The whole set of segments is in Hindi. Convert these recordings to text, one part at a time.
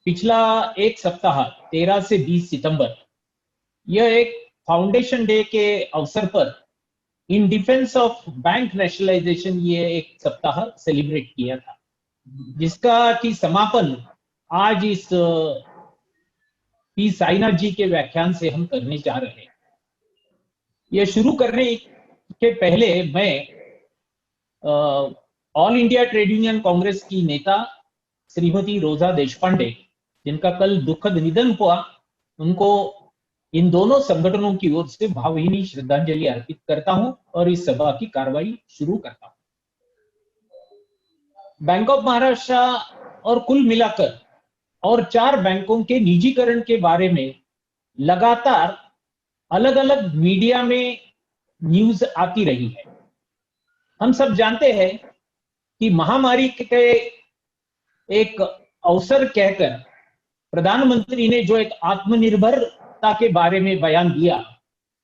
पिछला एक सप्ताह 13 से 20 सितंबर यह एक फाउंडेशन डे के अवसर पर in defence of bank nationalisation ये एक सप्ताह सेलिब्रेट किया था, जिसका कि समापन आज इस पी साईनाथ जी के व्याख्यान से हम करने जा रहे हैं। यह शुरू करने के पहले मैं all India trade union Congress की नेता श्रीमती रोजा देशपांडे, जिनका कल दुखद निधन हुआ, उनको इन दोनों संगठनों की ओर से भावभीनी श्रद्धांजलि अर्पित करता हूं और इस सभा की कार्रवाई शुरू करता हूं। बैंक ऑफ महाराष्ट्र और कुल मिलाकर और 4 बैंकों के निजीकरण के बारे में लगातार अलग अलग मीडिया में न्यूज आती रही है। हम सब जानते हैं कि महामारी के एक अवसर कहकर प्रधानमंत्री ने जो एक आत्मनिर्भरता के बारे में बयान दिया,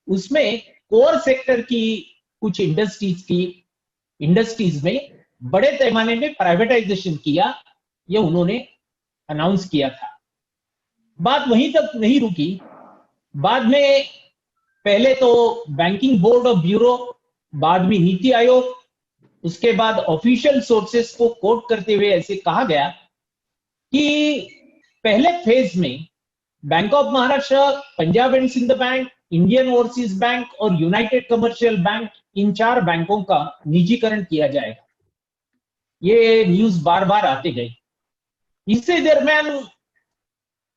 उसमें कोर सेक्टर की कुछ इंडस्ट्रीज में बड़े पैमाने में प्राइवेटाइजेशन किया, यह उन्होंने अनाउंस किया था। बात वहीं तक नहीं रुकी। बाद में पहले तो बैंकिंग बोर्ड ऑफ ब्यूरो, बाद में नीति आयोग, उसके बाद ऑफिशियल सोर्सेस को कोट करते हुए ऐसे कहा गया कि पहले फेज में Bank of Maharashtra, Punjab and Sind Bank, Indian Overseas Bank और यूनाइटेड कमर्शियल बैंक, इन 4 बैंकों का निजीकरण किया जाएगा। ये न्यूज बार बार आते गए। इससे दरमियान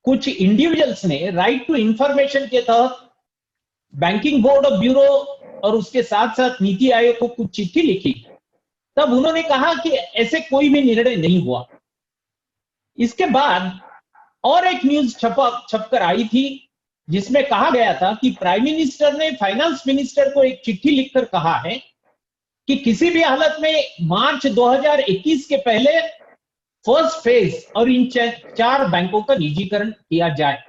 कुछ इंडिविजुअल्स ने राइट टू इंफॉर्मेशन के तहत बैंकिंग बोर्ड ऑफ ब्यूरो और उसके साथ साथ नीति आयोग को कुछ चिट्ठी लिखी। तब उन्होंने कहा कि ऐसे कोई भी निर्णय नहीं हुआ। इसके बाद और एक न्यूज छपकर आई थी, जिसमें कहा गया था कि प्राइम मिनिस्टर ने फाइनेंस मिनिस्टर को एक चिट्ठी लिखकर कहा है कि किसी भी हालत में मार्च 2021 के पहले फर्स्ट फेज और इन 4 बैंकों का निजीकरण किया जाए।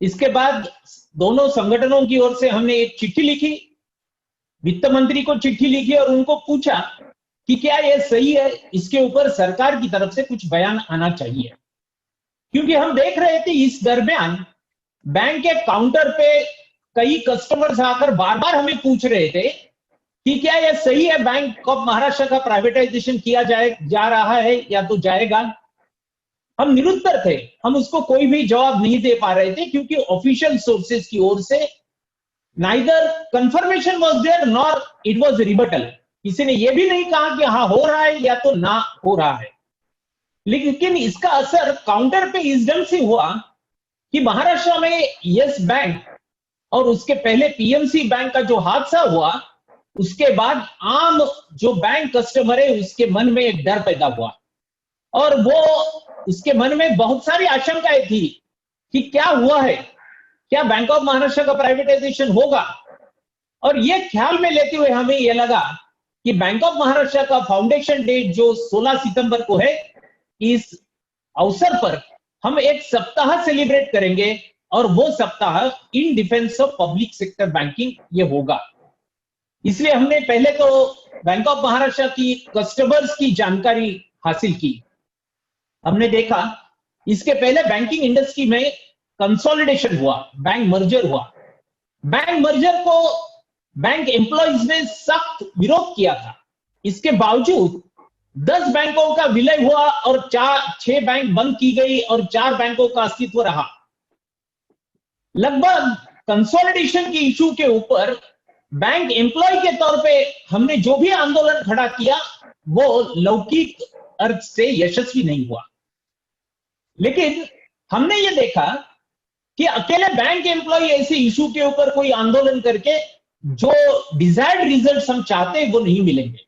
इसके बाद दोनों संगठनों की ओर से हमने एक चिट्ठी लिखी, वित्त मंत्री को चिट्ठी लिखी और उनको पूछा कि क्या यह सही है, इसके ऊपर सरकार की तरफ से कुछ बयान आना चाहिए। क्योंकि हम देख रहे थे इस दरमियान बैंक के काउंटर पे कई कस्टमर्स आकर बार बार हमें पूछ रहे थे कि क्या यह सही है, बैंक ऑफ महाराष्ट्र का प्राइवेटाइजेशन किया जा रहा है या तो जाएगा। हम निरुत्तर थे, हम उसको कोई भी जवाब नहीं दे पा रहे थे, क्योंकि ऑफिशियल सोर्सेज की ओर से neither confirmation was there nor it was rebuttal. किसी ने यह भी नहीं कहा कि हाँ हो रहा है या तो ना हो रहा है। लेकिन इसका असर काउंटर पे इस ढंग से हुआ कि महाराष्ट्र में यस बैंक और उसके पहले पीएमसी बैंक का जो हादसा हुआ, उसके बाद आम जो बैंक कस्टमर है उसके मन में एक डर पैदा हुआ और वो उसके मन में बहुत सारी आशंकाएं थी कि क्या हुआ है, क्या बैंक ऑफ महाराष्ट्र का प्राइवेटाइजेशन होगा। और ये ख्याल में लेते हुए हमें यह लगा कि बैंक ऑफ महाराष्ट्र का फाउंडेशन डे जो 16 सितंबर को है, इस अवसर पर हम एक सप्ताह सेलिब्रेट करेंगे और वो सप्ताह in defence of public sector banking ये होगा। इसलिए हमने पहले तो बैंक ऑफ महाराष्ट्र की कस्टमर्स की जानकारी हासिल की। हमने देखा इसके पहले बैंकिंग इंडस्ट्री में कंसोलिडेशन हुआ, बैंक मर्जर हुआ। बैंक मर्जर को बैंक एम्प्लॉइज ने सख्त विरोध किया था। इसके बावजूद 10 बैंकों का विलय हुआ और 6 बैंक बंद की गई और 4 बैंकों का अस्तित्व रहा। लगभग कंसोलिडेशन के इशू के ऊपर बैंक एम्प्लॉय के तौर पे हमने जो भी आंदोलन खड़ा किया वो लौकिक अर्थ से यशस्वी नहीं हुआ। लेकिन हमने ये देखा कि अकेले बैंक एम्प्लॉय ऐसे इशू के ऊपर कोई आंदोलन करके जो डिजायर्ड रिजल्ट्स हम चाहते हैं वो नहीं मिलेंगे।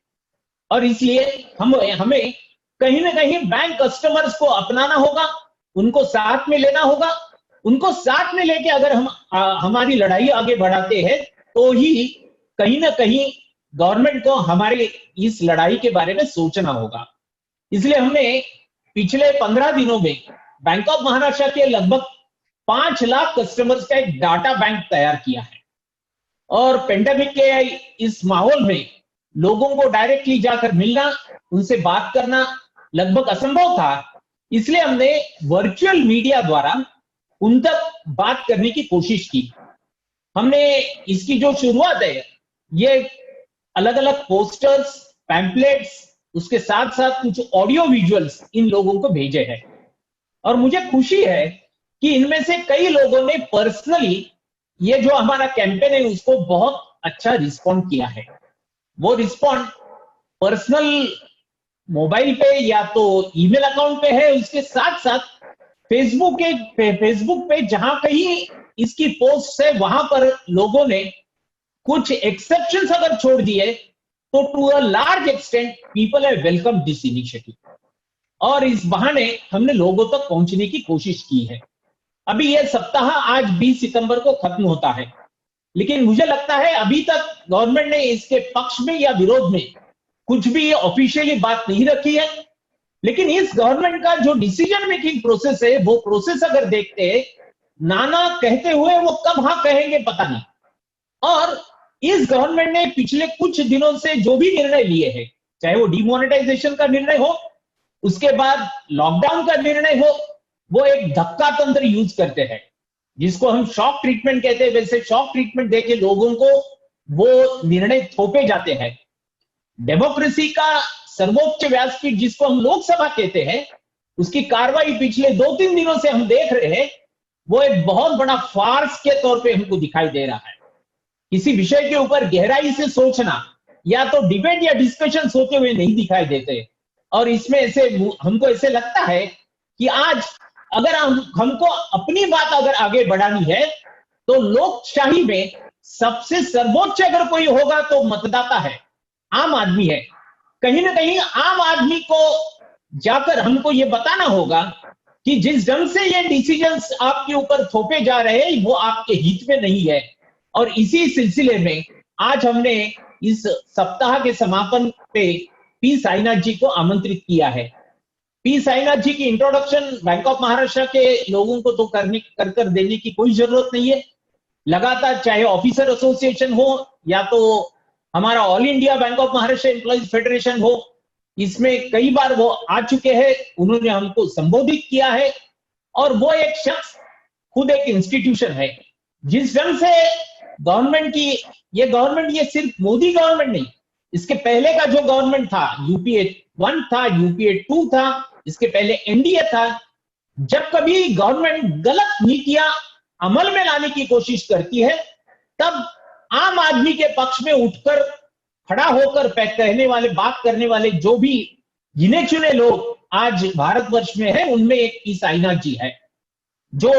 और इसलिए हमें कहीं ना कहीं बैंक कस्टमर्स को अपनाना होगा, उनको साथ में लेना होगा। उनको साथ में लेके अगर हम हमारी लड़ाई आगे बढ़ाते हैं तो ही कहीं ना कहीं गवर्नमेंट को हमारे इस लड़ाई के बारे में सोचना होगा। इसलिए हमने पिछले 15 दिनों में बैंक ऑफ महाराष्ट्र के लगभग 5 लाख कस्टमर्स का एक डाटा बैंक तैयार किया है। और पेंडेमिक के इस माहौल में लोगों को डायरेक्टली जाकर मिलना, उनसे बात करना लगभग असंभव था। इसलिए हमने वर्चुअल मीडिया द्वारा उन तक बात करने की कोशिश की। हमने इसकी जो शुरुआत है, ये अलग अलग पोस्टर्स, पैम्पलेट्स, उसके साथ साथ कुछ ऑडियो विजुअल्स इन लोगों को भेजे हैं। और मुझे खुशी है कि इनमें से कई लोगों ने पर्सनली ये जो हमारा कैंपेन है उसको बहुत अच्छा रिस्पॉन्ड किया है। वो रिस्पॉन्ड पर्सनल मोबाइल पे या तो ईमेल अकाउंट पे है, उसके साथ साथ फेसबुक पे जहां कहीं इसकी पोस्ट है वहां पर लोगों ने कुछ एक्सेप्शंस अगर छोड़ दिए तो to a large extent people have welcome this initiative, और इस बहाने हमने लोगों तक पहुंचने की कोशिश की है। अभी यह सप्ताह आज 20 सितंबर को खत्म होता है, लेकिन मुझे लगता है अभी तक गवर्नमेंट ने इसके पक्ष में या विरोध में कुछ भी ऑफिशियली बात नहीं रखी है। लेकिन इस गवर्नमेंट का जो डिसीजन मेकिंग प्रोसेस है, वो प्रोसेस अगर देखते हैं, नाना कहते हुए वो कब हाँ कहेंगे पता नहीं। और इस गवर्नमेंट ने पिछले कुछ दिनों से जो भी निर्णय लिए हैं, चाहे वो डिमोनेटाइजेशन का निर्णय हो, उसके बाद लॉकडाउन का निर्णय हो, वो एक धक्का तंत्र यूज करते हैं, जिसको हम शॉक ट्रीटमेंट कहते हैं। वैसे शॉक ट्रीटमेंट देके लोगों को वो निर्णय थोपे जाते हैं। डेमोक्रेसी का सर्वोच्च व्यासपीठ जिसको हम लोकसभा कहते हैं, उसकी कार्रवाई पिछले 2-3 दिनों से हम देख रहे हैं, वो एक बहुत बड़ा फार्स के तौर पे हमको दिखाई दे रहा है। किसी विषय के ऊपर गहराई से सोचना या तो डिबेट या डिस्कशन होते हुए नहीं दिखाई देते। और इसमें ऐसे हमको ऐसे लगता है कि आज अगर हमको अपनी बात अगर आगे बढ़ानी है तो लोकशाही में सबसे सर्वोच्च अगर कोई होगा तो मतदाता है, आम आदमी है। कहीं ना कहीं आम आदमी को जाकर हमको ये बताना होगा कि जिस ढंग से ये डिसीजंस आपके ऊपर थोपे जा रहे हैं वो आपके हित में नहीं है। और इसी सिलसिले में आज हमने इस सप्ताह के समापन पे पी साईनाथ जी को आमंत्रित किया है। पी साईनाथ जी की इंट्रोडक्शन बैंक ऑफ महाराष्ट्र के लोगों को तो कर देने की कोई जरूरत नहीं है। लगातार चाहे ऑफिसर एसोसिएशन हो या तो हमारा all India bank of Maharashtra employees federation हो, इसमें कई बार वो आ चुके हैं, उन्होंने हमको संबोधित किया है। और वो एक शख्स खुद एक इंस्टीट्यूशन है। जिस ढंग से गवर्नमेंट की ये सिर्फ मोदी गवर्नमेंट नहीं, इसके पहले का जो गवर्नमेंट था, यूपीए 1 था, यूपीए 2 था, इसके पहले एनडीए था, जब कभी गवर्नमेंट गलत नीतियां अमल में लाने की कोशिश करती है, तब आम आदमी के पक्ष में उठकर खड़ा होकर कहने वाले, बात करने वाले जो भी गिने चुने लोग आज भारतवर्ष में है, उनमें एक पी साईनाथ जी है, जो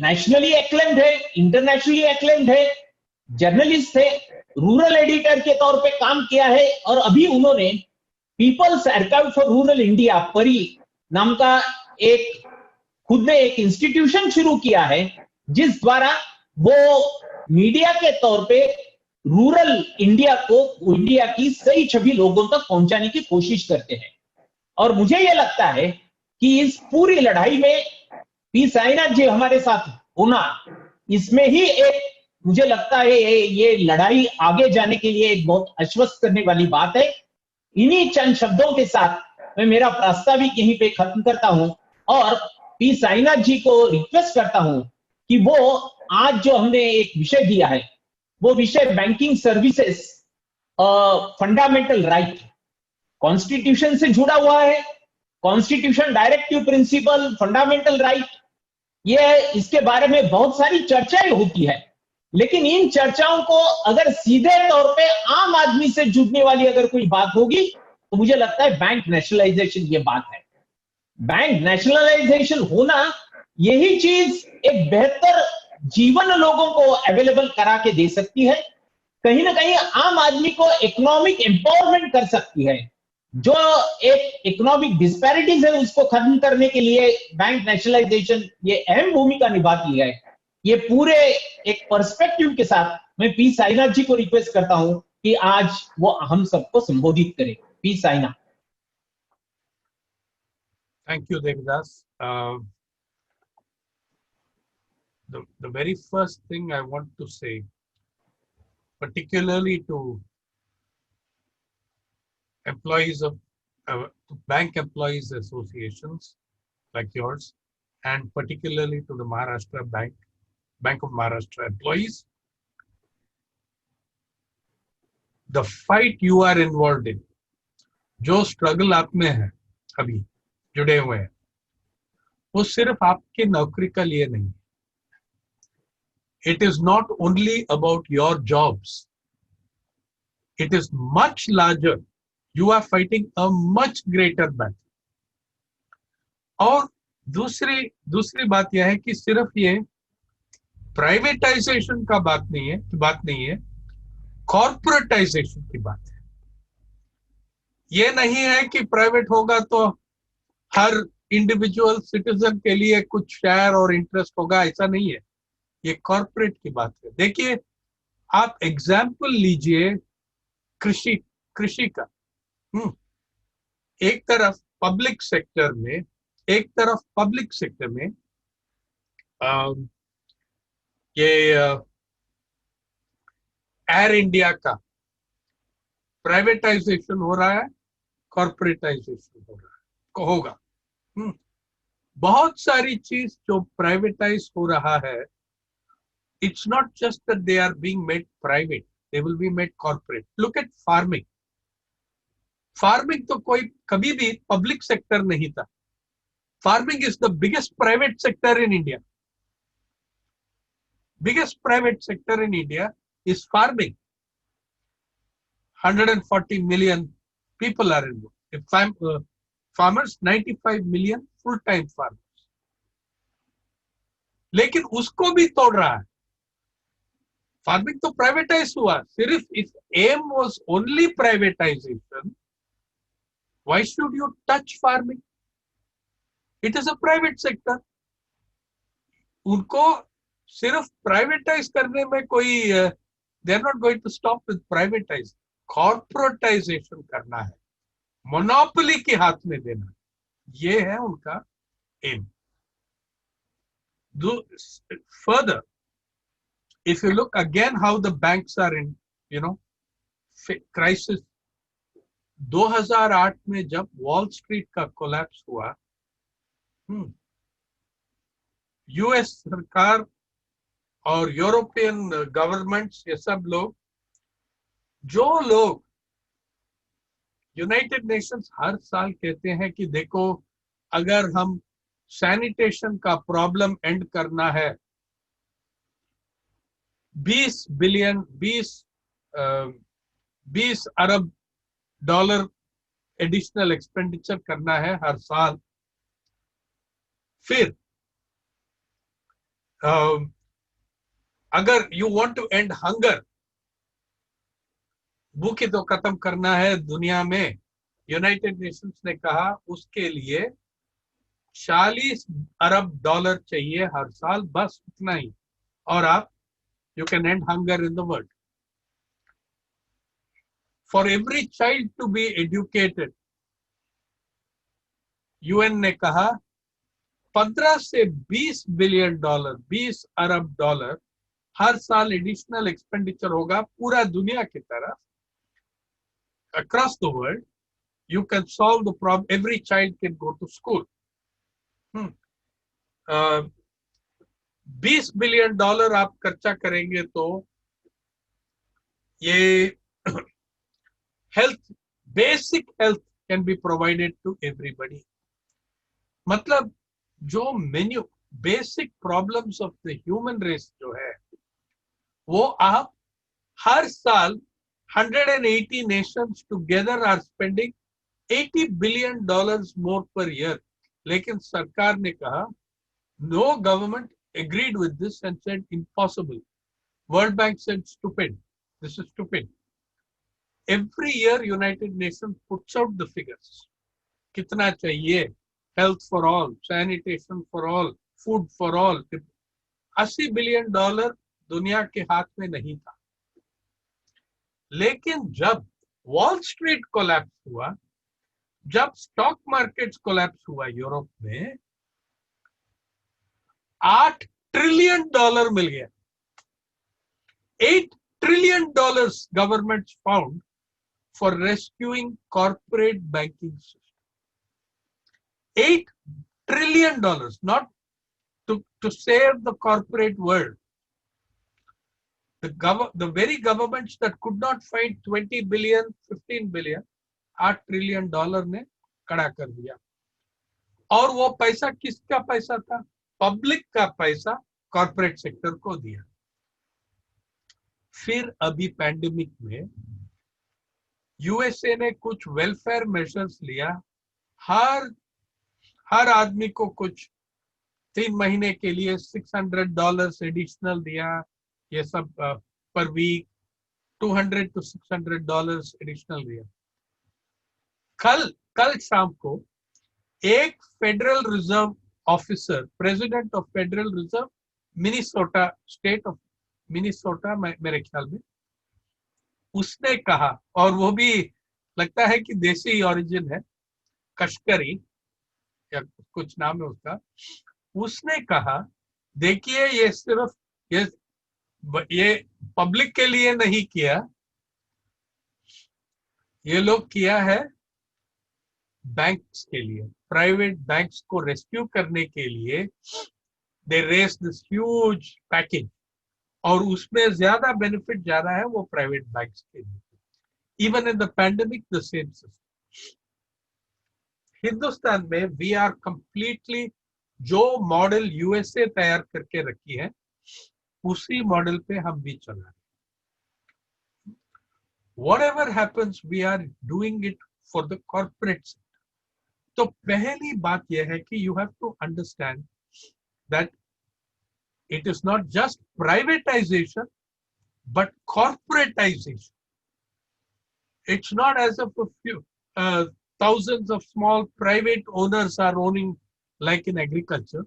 नेशनली एक्लेम्ड है, इंटरनेशनली एक्लेम्ड है, जर्नलिस्ट है, रूरल एडिटर के तौर पे काम किया है। और अभी उन्होंने People's Archive for Rural India PARI नाम का एक खुद ने एक इंस्टीट्यूशन शुरू किया है, जिस द्वारा वो मीडिया के तौर पे रूरल इंडिया को, इंडिया की सही छवि लोगों तक पहुंचाने की कोशिश करते हैं। और मुझे यह लगता है कि इस पूरी लड़ाई में पी साईनाथ जी हमारे साथ होना, इसमें ही एक मुझे लगता है ये लड़ाई आगे जाने के लिए एक बहुत आश्वस्त करने वाली बात है। इन्हीं चंद शब्दों के साथ मैं मेरा प्रास्ताविक यहीं पे खत्म करता हूं और पी साईनाथ जी को रिक्वेस्ट करता हूं कि वो आज जो हमने एक विषय दिया है, वो विषय banking services fundamental right, constitution से जुड़ा हुआ है। Constitution directive principle, fundamental right, ये इसके बारे में बहुत सारी चर्चाएं होती है, लेकिन इन चर्चाओं को अगर सीधे तौर पे आम आदमी से जुड़ने वाली अगर कोई बात होगी तो मुझे लगता है बैंक नेशनलाइजेशन ये बात है। बैंक नेशनलाइजेशन होना, यही चीज एक बेहतर जीवन लोगों को अवेलेबल करा के दे सकती है, कहीं ना कहीं आम आदमी को इकोनॉमिक एम्पावरमेंट कर सकती है। जो एक इकोनॉमिक डिस्पैरिटीज है उसको खत्म करने के लिए बैंक नेशनलाइजेशन ये अहम भूमिका निभाती है। ये पूरे एक पर्सपेक्टिव के साथ मैं पी साईनाथ जी को रिक्वेस्ट करता हूं कि आज वो हम सबको संबोधित करें। P Sainath. Thank you, Devidas. The very first thing I want to say, particularly to employees of bank employees associations, like yours, and particularly to the Maharashtra Bank of Maharashtra employees. The fight you are involved in, जो स्ट्रगल आप में है अभी जुड़े हुए हैं, वो सिर्फ आपके नौकरी का लिए नहीं. It is not only about your jobs. It is much larger. You are fighting a much greater battle. और दूसरी बात यह है कि सिर्फ ये प्राइवेटाइजेशन का बात नहीं है, कॉर्पोरेटाइजेशन की बात है. ये नहीं है कि प्राइवेट होगा तो हर इंडिविजुअल सिटीजन के लिए कुछ शेयर और इंटरेस्ट होगा, ऐसा नहीं है. ये कॉर्पोरेट की बात है. देखिए, आप एग्जाम्पल लीजिए कृषि का. एक तरफ पब्लिक सेक्टर में ये एयर इंडिया का प्राइवेटाइजेशन हो रहा है, कॉर्पोरेटाइजेशन हो रहा है, होगा. बहुत सारी चीज जो प्राइवेटाइज हो रहा है, it's not just that they are being made private, they will be made corporate. Look at farming. तो कोई कभी भी पब्लिक सेक्टर नहीं था. Farming is the biggest private sector in India. Biggest private sector in India is farming. 140 million people are involved. If farmers, 95 million full-time farmers. लेकिन उसको भी तोड़ रहा है. फार्मिंग तो प्राइवेटाइज हुआ, सिर्फ if aim was only privatisation, why should you touch farming? It is a private sector. उनको सिर्फ प्राइवेटाइज करने में कोई, they are not going to stop with privatise. Corporatisation करना है, मोनोपोली के हाथ में देना, ये है उनका aim. Further, if you look again how the banks are in, crisis. 2008 में जब वॉल स्ट्रीट का कोलैप्स हुआ, यूएस सरकार और यूरोपियन गवर्नमेंट्स, ये सब लोग, जो लोग यूनाइटेड नेशंस हर साल कहते हैं कि देखो, अगर हम सैनिटेशन का प्रॉब्लम एंड करना है, 20 अरब डॉलर एडिशनल एक्सपेंडिचर करना है हर साल. फिर अगर you want to end hunger, भूख तो खत्म करना है दुनिया में, यूनाइटेड नेशंस ने कहा उसके लिए 40 अरब डॉलर चाहिए हर साल, बस उतना ही, और आप you can end hunger in the world. For every child to be educated, UN ने कहा 15 से 20 बिलियन डॉलर, 20 अरब डॉलर हर साल एडिशनल एक्सपेंडिचर होगा पूरा दुनिया की तरफ. Across the world, you can solve the problem. Every child can go to school. 20 billion dollar आप खर्चा करेंगे तो ये health, basic health can be provided to everybody. मतलब जो मेन्यू basic problems of the human race जो है, वो आप हर साल 180 nations together are spending $80 billion more per year. लेकिन सरकार ने कहा, no government agreed with this and said impossible. World Bank said stupid. This is stupid. Every year United Nations puts out the figures. कितना चाहिए? Health for all, sanitation for all, food for all. $80 billion दुनिया के हाथ में नहीं था. लेकिन जब वॉल स्ट्रीट कोलैप्स हुआ, जब स्टॉक मार्केट्स कोलैप्स हुआ यूरोप में, $8 ट्रिलियन मिल गया. $8 trillion government found for rescuing corporate banking system. trillion dollars, not to save the corporate world. The very governments that could not find 20 billion, 15 billion, $8 trillion ने खड़ा कर दिया. और वो पैसा किसका पैसा था? पब्लिक का पैसा कॉर्पोरेट सेक्टर को दिया. फिर अभी पैंडेमिक में यूएसए ने कुछ वेलफेयर मेजर्स लिया. हर आदमी को कुछ 3 महीने के लिए $600 एडिशनल दिया. ये सब पर वीक $200 to $600 एडिशनल दिया. कल शाम को एक federal reserve officer, president of federal reserve Minnesota, state of Minnesota मेरे ख्याल में, उसने कहा, और वो भी लगता है कि देसी ओरिजिन है, कश्करी या कुछ नाम है उसका. उसने कहा देखिए ये सिर्फ ये पब्लिक के लिए नहीं किया, ये लोग किया है बैंक्स के लिए, प्राइवेट बैंक्स को रेस्क्यू करने के लिए. They raise this huge package और उसमें ज्यादा बेनिफिट ज्यादा है वो प्राइवेट बैंक्स के लिए. Even in the pandemic the same system. Hindustan में वी आर कंप्लीटली जो मॉडल यूएसए तैयार करके रखी है उसी मॉडल पे हम भी चल रहे हैं. Whatever happens, we are doing it for the corporate sector. तो पहली बात यह है कि you have to understand that it is not just privatization, but corporatization. It's not as if a few thousands of small private owners are owning, like in agriculture,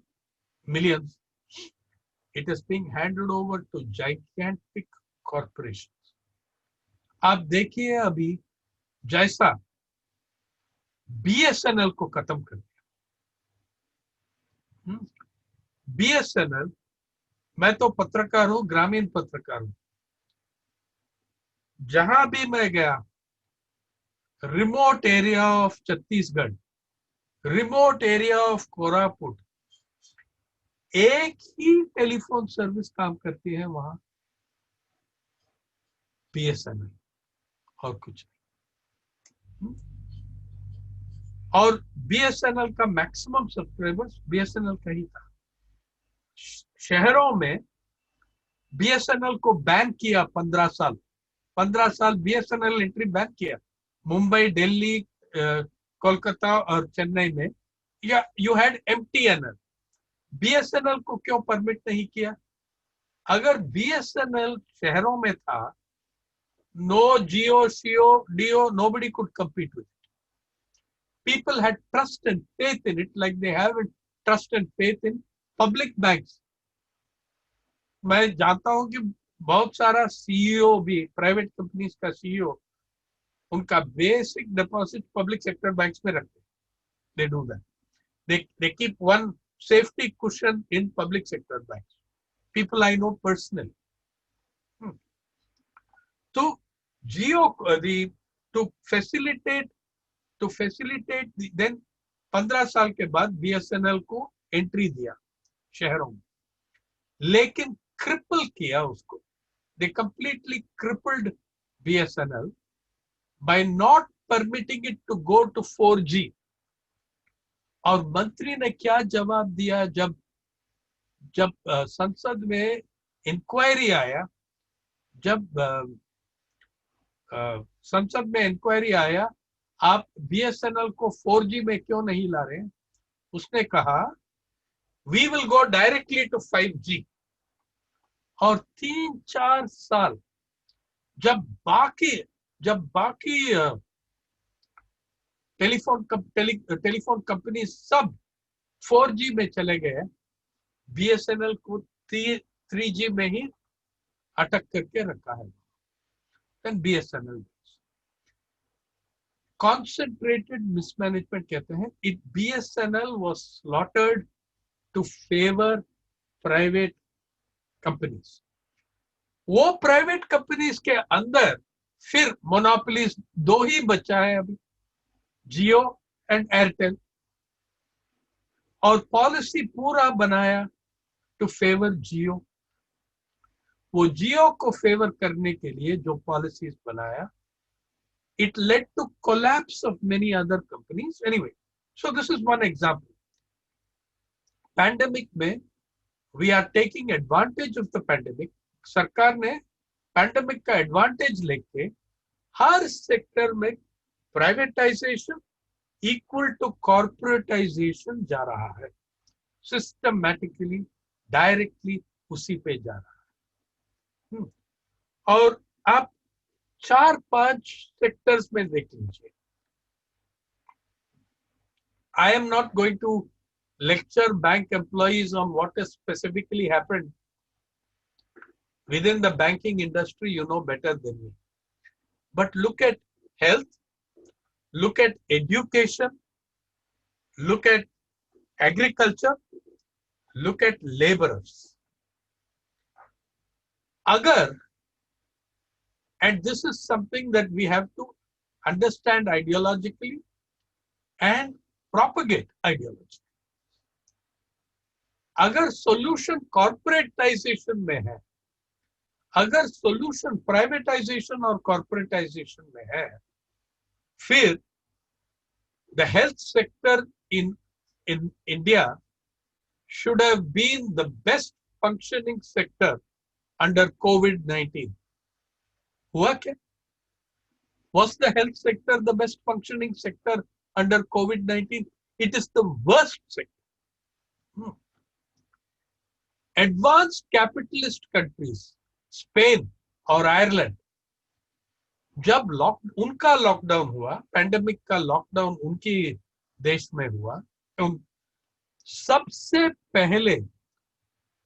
millions. It is being handed over to gigantic corporations. आप देखिए अभी जैसा बीएसएनएल को खत्म कर दिया. बीएसएनएल, मैं तो पत्रकार हूं, ग्रामीण पत्रकार हूं. जहां भी मैं गया, remote area of Chhattisgarh, remote area of Koraput, एक ही टेलीफोन सर्विस काम करती है वहां, बीएसएनएल, और कुछ नहीं. और बीएसएनएल का मैक्सिमम सब्सक्राइबर्स बीएसएनएल का ही था. शहरों में बीएसएनएल को बैन किया 15 साल बीएसएनएल एंट्री बैन किया. मुंबई, दिल्ली, कोलकाता और चेन्नई में यू हैड एमटीएनएल. बीएसएनएल को क्यों परमिट नहीं किया? अगर बीएसएनएल शहरों में था, no Jio, Shio, Dio, nobody could compete with it. People had trust and faith in it like they have trust and faith in public banks. मैं जानता हूं कि बहुत सारा सीईओ भी, प्राइवेट कंपनीज का सीईओ, उनका basic deposit public sector banks में रखते हैं. They do that. They keep one safety cushion in public sector banks. People I know personally. तो जियो to facilitate then 15 साल के बाद बीएसएनएल को एंट्री दिया शहरों में, लेकिन क्रिपल किया उसको. They completely crippled BSNL by not permitting it to go to 4G. और मंत्री ने क्या जवाब दिया जब संसद में इंक्वायरी आया, संसद में इंक्वायरी आया, आप बीएसएनएल को 4G में क्यों नहीं ला रहे? उसने कहा we will go directly to 5G. और 3-4 साल जब बाकी टेलीफोन कंपनी सब 4G में चले गए, बीएसएनएल को 3G में ही अटक करके रखा है. Then BSNL concentrated mismanagement कहते हैं. BSNL was slaughtered to favor private companies. वो प्राइवेट कंपनीज के अंदर फिर मोनोपोलीज 2 ही बचा है अभी, जियो एंड एयरटेल. और पॉलिसी पूरा बनाया टू फेवर जियो। वो जियो को फेवर करने के लिए जो पॉलिसीज बनाया, it led to collapse of many other companies. Anyway, so this is one example. Pandemic में we are taking advantage of the pandemic. सरकार ने पैंडेमिक का एडवांटेज लेके हर सेक्टर में प्राइवेटाइजेशन इक्वल टू कॉर्पोरेटाइजेशन जा रहा है, सिस्टमैटिकली डायरेक्टली उसी पे जा रहा है। और आप 4-5 सेक्टर्स में देख लीजिए। I am not going to lecture bank employees on what has specifically happened within the banking industry, you know better than me. But look at health, look at education, look at agriculture, look at laborers. Agar, and this is something that we have to understand ideologically and propagate ideology. अगर solution corporatization में है, अगर solution privatization और corporatization में है, फिर the health sector in India should have been the best functioning sector under COVID-19. हुआ क्या? Was the health sector the best functioning sector under COVID-19? It is the worst sector. Advanced capitalist countries, Spain और आयरलैंड, जब उनका लॉकडाउन हुआ, पैंडेमिक का लॉकडाउन उनकी देश में हुआ, सबसे पहले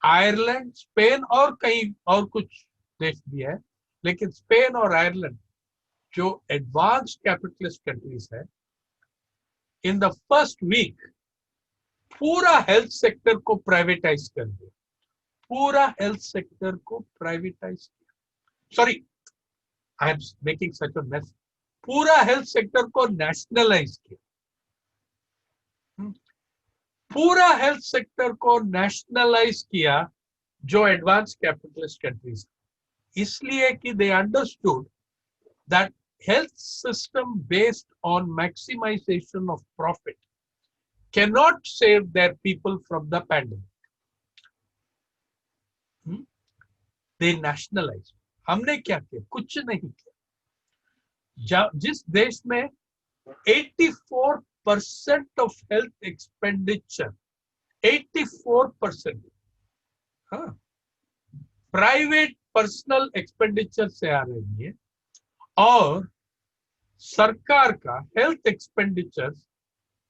आयरलैंड, स्पेन और कई और कुछ देश भी है, लेकिन स्पेन और आयरलैंड जो एडवांस्ड कैपिटलिस्ट कंट्रीज है, इन द फर्स्ट वीक पूरा हेल्थ सेक्टर को प्राइवेटाइज कर दिया, पूरा हेल्थ सेक्टर को प्राइवेटाइज किया। Sorry, I am making such a mess. पूरा हेल्थ सेक्टर को नेशनलाइज किया, पूरा हेल्थ सेक्टर को नेशनलाइज किया जो एडवांस कैपिटलिस्ट कंट्रीज, इसलिए कि they understood that health system based on maximization of profit cannot save their people from the pandemic. They nationalized. हमने क्या किया? कुछ नहीं किया। जिस देश में 84% of health expenditure, 84% private personal expenditure से आ रही है, और सरकार का हेल्थ एक्सपेंडिचर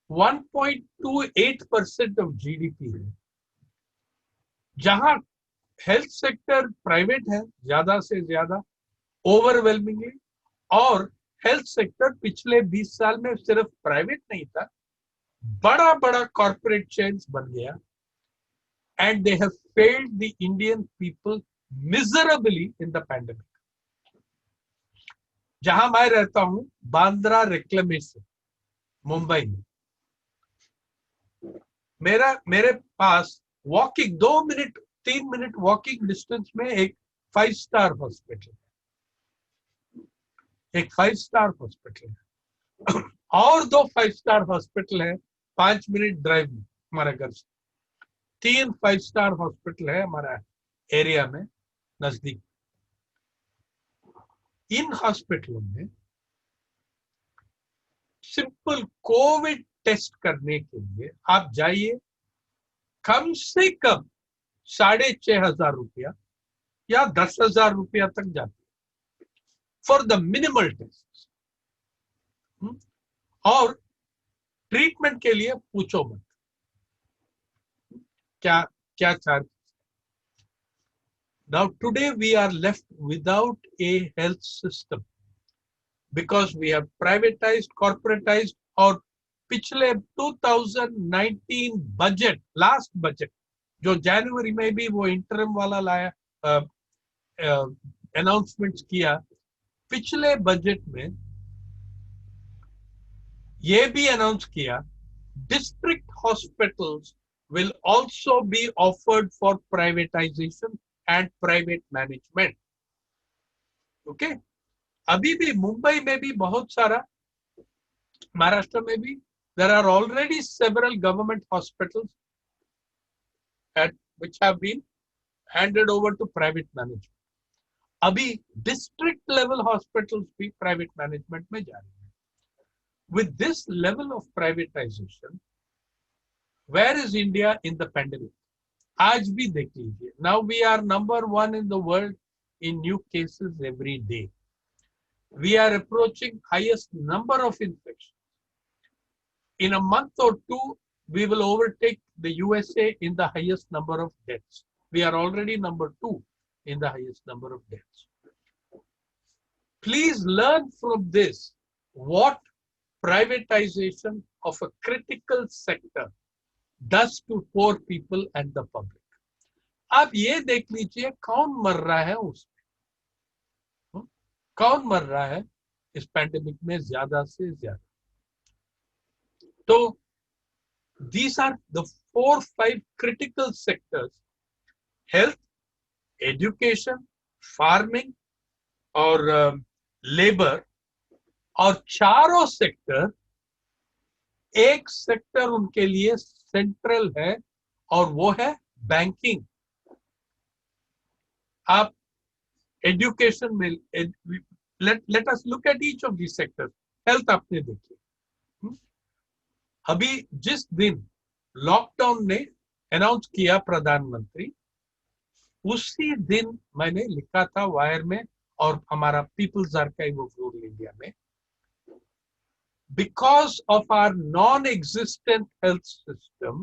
1.28% ऑफ जीडीपी है, जहां हेल्थ सेक्टर प्राइवेट है ज्यादा से ज्यादा ओवरवेलमिंगली, और हेल्थ सेक्टर पिछले 20 साल में सिर्फ प्राइवेट नहीं था, बड़ा बड़ा कॉर्पोरेट चेन्स बन गया, and they have failed the Indian people miserably in the pandemic. जहां मैं रहता हूं, बांद्रा रिक्लेमेशन, मुंबई में, मेरे पास walking 2 minute 3 minute walking distance में एक 5 स्टार हॉस्पिटल है, एक 5 स्टार हॉस्पिटल है, और 2 5 स्टार हॉस्पिटल है 5 मिनट ड्राइव में हमारे घर से। 3 5 स्टार हॉस्पिटल है हमारा एरिया में नजदीक। इन हॉस्पिटलों में सिंपल कोविड टेस्ट करने के लिए आप जाइए, कम से कम 6,500 रुपया या 10,000 रुपया तक जाते हैं फॉर द मिनिमल टेस्ट, और ट्रीटमेंट के लिए पूछो मत क्या क्या charge. Now today we are left without a health system because we have privatized, corporatized, और पिछले 2019 बजट, लास्ट बजट जो जनवरी में भी वो इंटरम वाला लाया, अनाउंसमेंट्स किया, पिछले बजट में ये भी अनाउंस किया district hospitals will also be offered for privatization and private management. Okay? अभी भी मुंबई में भी बहुत सारा, महाराष्ट्र में भी, there are already several government hospitals which have been handed over to private management. अभी district level hospitals भी private management में जा रही हैं. With this level of privatization, where is India in the pandemic? आज भी देख लीजिए. Now we are #1 in the world in new cases every day. We are approaching highest number of infections. In a month or two, we will overtake the USA in the highest number of deaths. We are already #2 in the highest number of deaths. Please learn from this what privatization of a critical sector does to poor people and the public. आप ये देख लीजिए कौन मर रहा है उसमें, कौन मर रहा है इस पैंडेमिक में ज्यादा से ज्यादा. तो these are the 4-5 critical sectors: health, education, farming और लेबर. और चारों सेक्टर, एक सेक्टर उनके लिए सेंट्रल है और वो है बैंकिंग. आप एजुकेशन में, let us look at each of these sectors. Health आपने देखिए, अभी जिस दिन लॉकडाउन ने अनाउंस किया प्रधानमंत्री, उसी दिन मैंने लिखा था वायर में और हमारा People's Archive of Rural India में, because of our non-existent health system,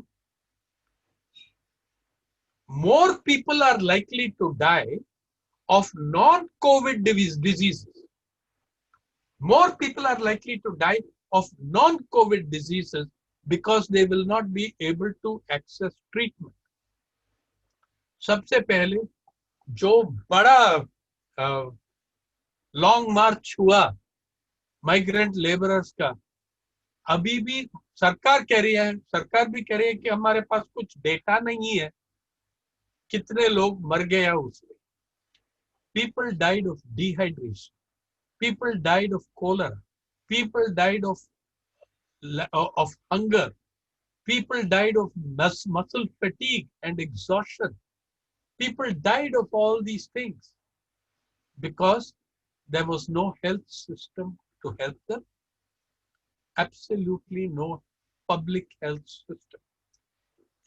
more people are likely to die of non-COVID diseases. More people are likely to die of non-COVID diseases because they will not be able to access treatment. सबसे पहले जो बड़ा लॉन्ग मार्च हुआ माइग्रेंट लेबरर्स का, अभी भी सरकार कह रही है, सरकार भी कह रही है कि हमारे पास कुछ डेटा नहीं है कितने लोग मर गए हैं उसमें. People died of dehydration, people died of cholera, people died of hunger, people died of muscle fatigue and exhaustion. People died of all these things because there was no health system to help them. Absolutely no public health system.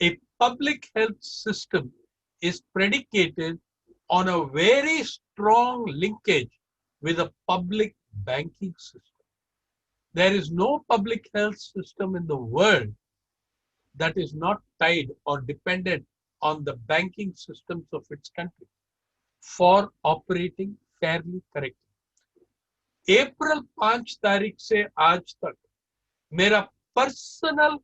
A public health system is predicated on a very strong linkage with a public banking system. There is no public health system in the world that is not tied or dependent on the banking systems of its country for operating fairly correctly. अप्रैल 5 तारीख से आज तक मेरा personal,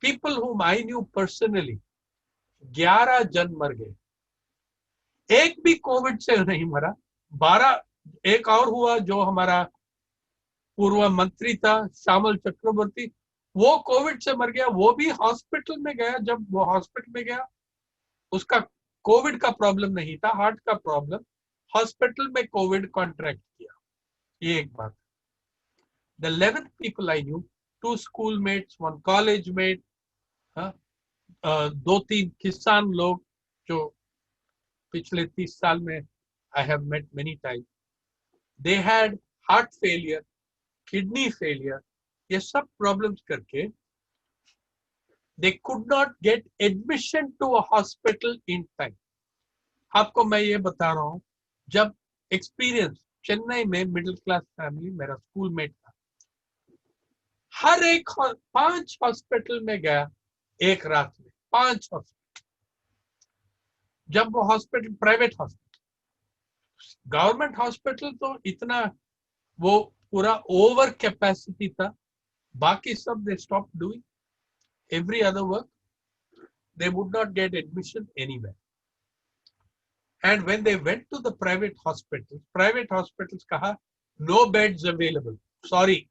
people whom I knew personally, 11 जन मर गए. एक भी कोविड से नहीं मरा. 12, एक और हुआ जो हमारा पूर्व मंत्री था श्यामल चक्रवर्ती, वो कोविड से मर गया. वो भी हॉस्पिटल में गया. जब वो हॉस्पिटल में गया, उसका कोविड का प्रॉब्लम नहीं था, हार्ट का प्रॉब्लम. हॉस्पिटल में कोविड कॉन्ट्रैक्ट किया. ये एक बात. The 11 people I knew, 2 schoolmates, 1 college mate, 2-3 किसान लोग जो पिछले 30 साल में I have met many times. They had heart failure, kidney failure, ये सब problems करके they could not get admission to a hospital in time. आपको मैं ये बता रहा हूँ, जब एक्सपीरियंस चेन्नई में मिडिल क्लास फैमिली, मेरा स्कूलमेट था, हर एक 5 हॉस्पिटल में गया एक रात में. 5 हॉस्पिटल. जब वो hospital, private hospital, government hospital तो इतना वो पूरा ओवर कैपेसिटी था. बाकी सब they stop doing every other work. They would not get admission anywhere. And when they went to the private hospitals kaha, no beds available. Sorry.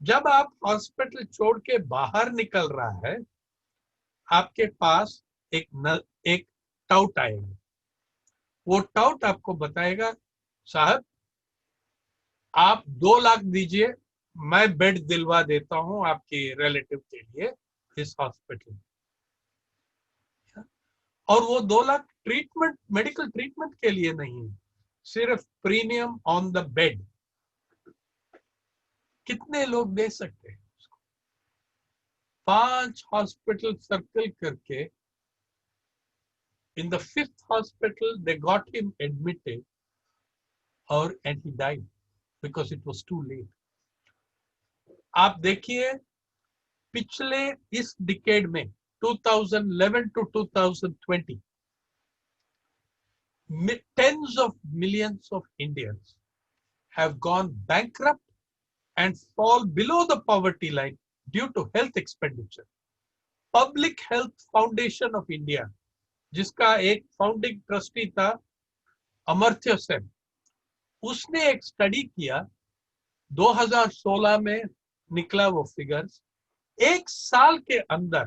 जब आप हॉस्पिटल छोड़ के बाहर निकल रहा है, आपके पास एक टाउट आएगा। वो टाउट आपको बताएगा, साहब आप 2 लाख दीजिए, मैं बेड दिलवा देता हूं आपके रिलेटिव के लिए इस हॉस्पिटल में। और वो 2 लाख ट्रीटमेंट, मेडिकल ट्रीटमेंट के लिए नहीं, सिर्फ प्रीमियम ऑन द बेड। कितने लोग दे सकते हैं उसको? 5 हॉस्पिटल सर्कल करके, in the 5th hospital they got him admitted और and he died because it was too late. आप देखिए पिछले इस डिकेड में 2011 to 2020 tens of millions of Indians have gone bankrupt and fall below the poverty line due to health expenditure. Public Health Foundation of India, जिसका एक फाउंडिंग ट्रस्टी था अमर्त्य सेन, उसने एक स्टडी किया, 2016 में निकला वो फिगर्स। एक साल के अंदर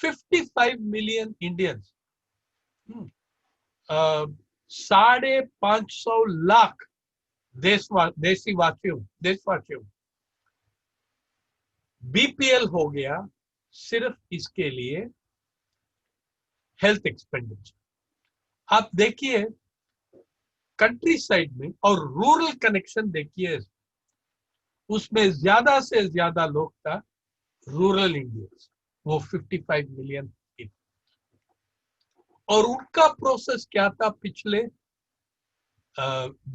55 मिलियन इंडियंस, 550 लाख देशवासियों बीपीएल हो गया सिर्फ इसके लिए हेल्थ एक्सपेंडिचर। आप देखिए कंट्री साइड में और रूरल कनेक्शन देखिए, उसमें ज्यादा से ज्यादा लोग था रूरल इंडियंस, वो 55 मिलियन। और उनका प्रोसेस क्या था पिछले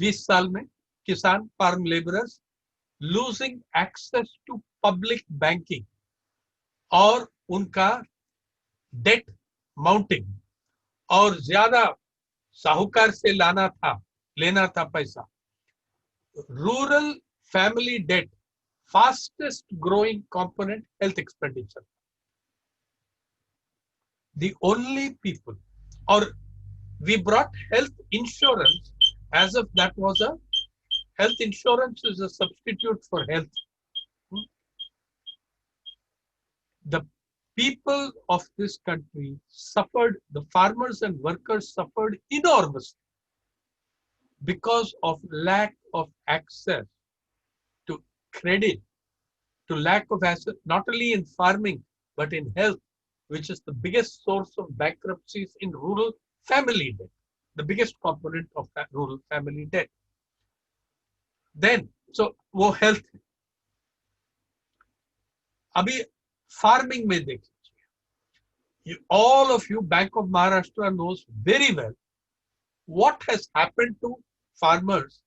20 साल में? किसान, farm labourers losing access to public banking और उनका डेट माउंटिंग, और ज्यादा साहूकार से लेना था पैसा। Rural family debt, fastest growing component health expenditure. The only people, or we brought health insurance as if that was a health insurance is a substitute for health. The people of this country suffered, the farmers and workers suffered enormously because of lack of access to credit, to lack of access, not only in farming, but in health, which is the biggest source of bankruptcies in rural family debt, the biggest component of rural family debt. Then, so वो health. अभी farming में देख लीजिए, all of you, Bank of Maharashtra knows very well what has happened to farmers,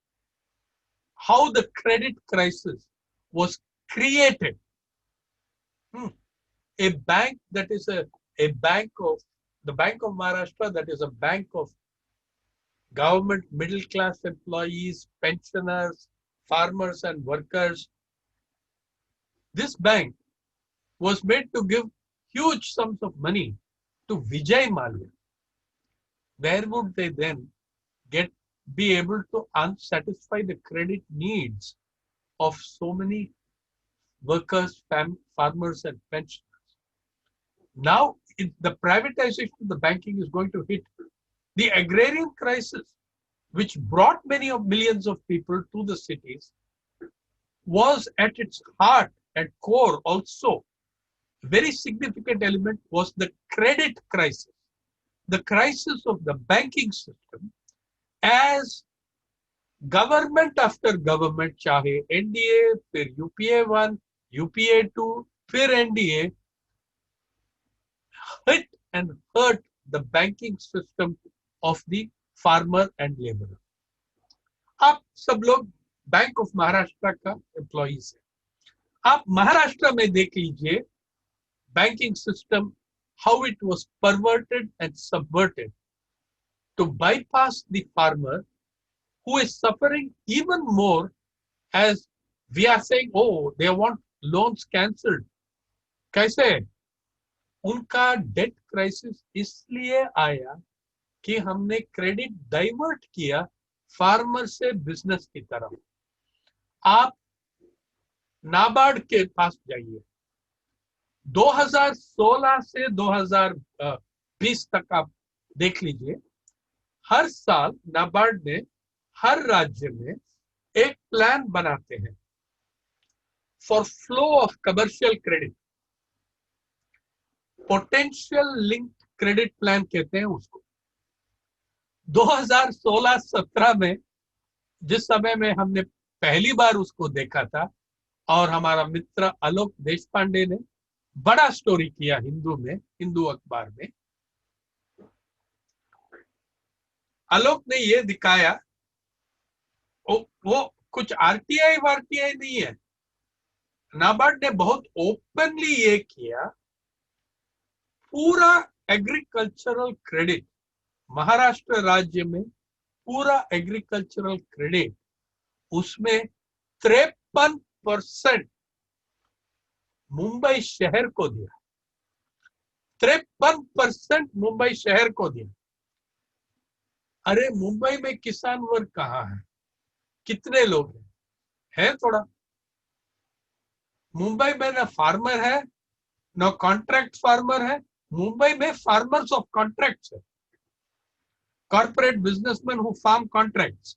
how the credit crisis was created. A bank that is a bank of the Bank of Maharashtra, that is a bank of government middle class employees, pensioners, farmers and workers. This bank was made to give huge sums of money to Vijay Mallya. Where would they then be able to satisfy the credit needs of so many workers, farmers and pensioners? Now, the privatization of the banking is going to hit. The agrarian crisis, which brought millions of people to the cities, was at its heart and core also. A very significant element was the credit crisis, the crisis of the banking system, as government after government, चाहे NDA, फिर UPA 1, UPA 2, फिर NDA, hit and hurt the banking system of the farmer and laborer. आप सब लोग बैंक ऑफ महाराष्ट्र का एम्प्लॉइज हैं। आप महाराष्ट्र में देख लीजिए banking system, how it was perverted and subverted to bypass the farmer, who is suffering even more, as we are saying, oh, they want loans cancelled. कैसे? उनका डेट क्राइसिस इसलिए आया कि हमने क्रेडिट डाइवर्ट किया फार्मर से बिजनेस की तरफ। आप नाबार्ड के पास जाइए, 2016 से 2020 तक आप देख लीजिए, हर साल नाबार्ड ने हर राज्य में एक प्लान बनाते हैं for flow of commercial credit, potential linked credit plan कहते हैं उसको। 2016-17 में जिस समय में हमने पहली बार उसको देखा था, और हमारा मित्र आलोक देशपांडे ने बड़ा स्टोरी किया हिंदू में, हिंदू अखबार में, आलोक ने ये दिखाया, वो कुछ आरटीआई वारटीआई नहीं है, नाबार्ड ने बहुत ओपनली ये किया, पूरा एग्रीकल्चरल क्रेडिट, महाराष्ट्र राज्य में पूरा एग्रीकल्चरल क्रेडिट, उसमें 53% मुंबई शहर को दिया, 53% मुंबई शहर को दिया। अरे मुंबई में किसान वर्ग कहाँ है, कितने लोग हैं? है थोड़ा। मुंबई में ना फार्मर है ना कॉन्ट्रैक्ट फार्मर है, मुंबई में फार्मर्स ऑफ कॉन्ट्रैक्ट्स है, corporate businessmen who farm contracts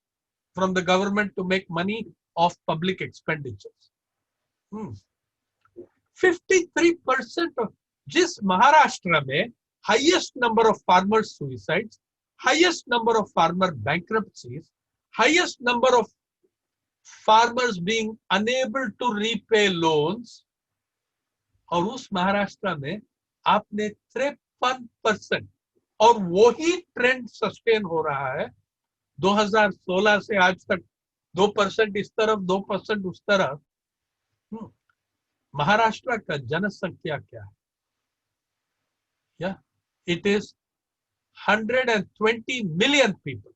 from the government to make money of public expenditures. 53% of, जिस महाराष्ट्र में highest number of farmer suicides, highest number of farmer bankruptcies, highest number of farmers being unable to repay loans, और उस महाराष्ट्र में आपने 53%, और वही ट्रेंड सस्टेन हो रहा है 2016 से आज तक, 2% इस तरफ 2% उस तरफ। महाराष्ट्र का जनसंख्या क्या है? या it is 120 million people.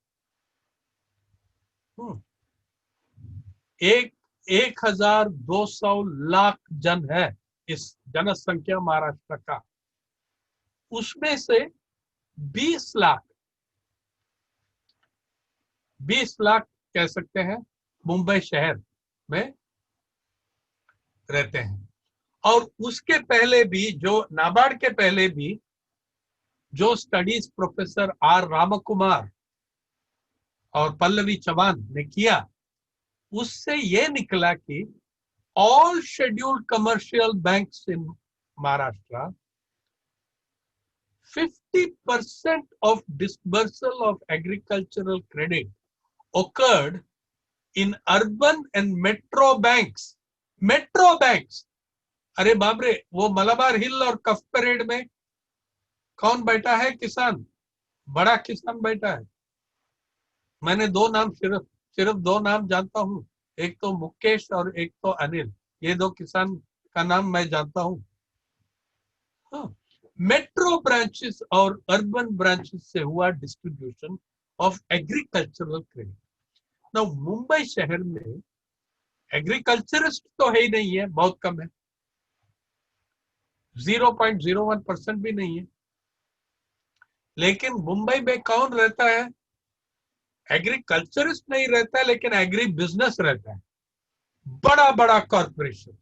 1200 lakh जन है इस जनसंख्या महाराष्ट्र का, उसमें से 20 लाख कह सकते हैं मुंबई शहर में रहते हैं। और उसके पहले भी, जो नाबार्ड के पहले भी जो स्टडीज प्रोफेसर आर रामकुमार और पल्लवी चौहान ने किया, उससे ये निकला कि all scheduled commercial banks in Maharashtra, 50% of disbursal of agricultural credit occurred in urban and metro banks. Metro banks. अरे बाप रे, वो मलाबार हिल और कफ परेड में कौन बैठा है? किसान, बड़ा किसान बैठा है। मैंने दो नाम, सिर्फ दो नाम जानता हूं, एक तो मुकेश और एक तो अनिल, ये दो किसान का नाम मैं जानता हूं। हाँ, मेट्रो ब्रांचेस और अर्बन ब्रांचेस से हुआ distribution of agricultural credit. Now Mumbai शहर में एग्रीकल्चरिस्ट तो है ही नहीं है, बहुत कम है, 0.01% भी नहीं है। लेकिन मुंबई में कौन रहता है? एग्रीकल्चरिस्ट नहीं रहता है, लेकिन एग्री बिजनेस रहता है। बड़ा बड़ा corporation,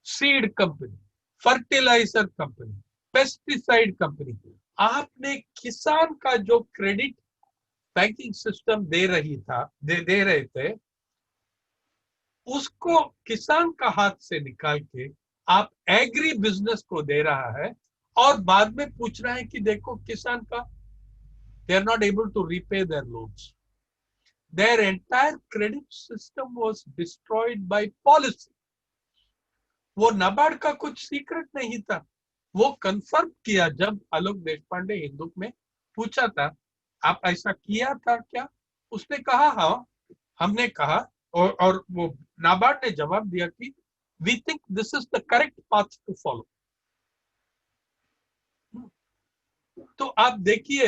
seed company, fertiliser company, pesticide company. आपने किसान का जो क्रेडिट बैंकिंग सिस्टम दे रहे थे, उसको किसान का हाथ से निकाल के आप एग्री बिजनेस को दे रहा है, और बाद में पूछ रहा है कि देखो किसान का, they are not able to repay their loans. Their entire credit system was destroyed by policy. वो नाबार्ड का कुछ सीक्रेट नहीं था, वो कंफर्म किया जब आलोक देशपांडे हिंदू में पूछा था, आप ऐसा किया था क्या? उसने कहा हाँ, हमने कहा, और वो नाबार्ड ने जवाब दिया कि we think this is the correct path to follow. तो आप देखिए,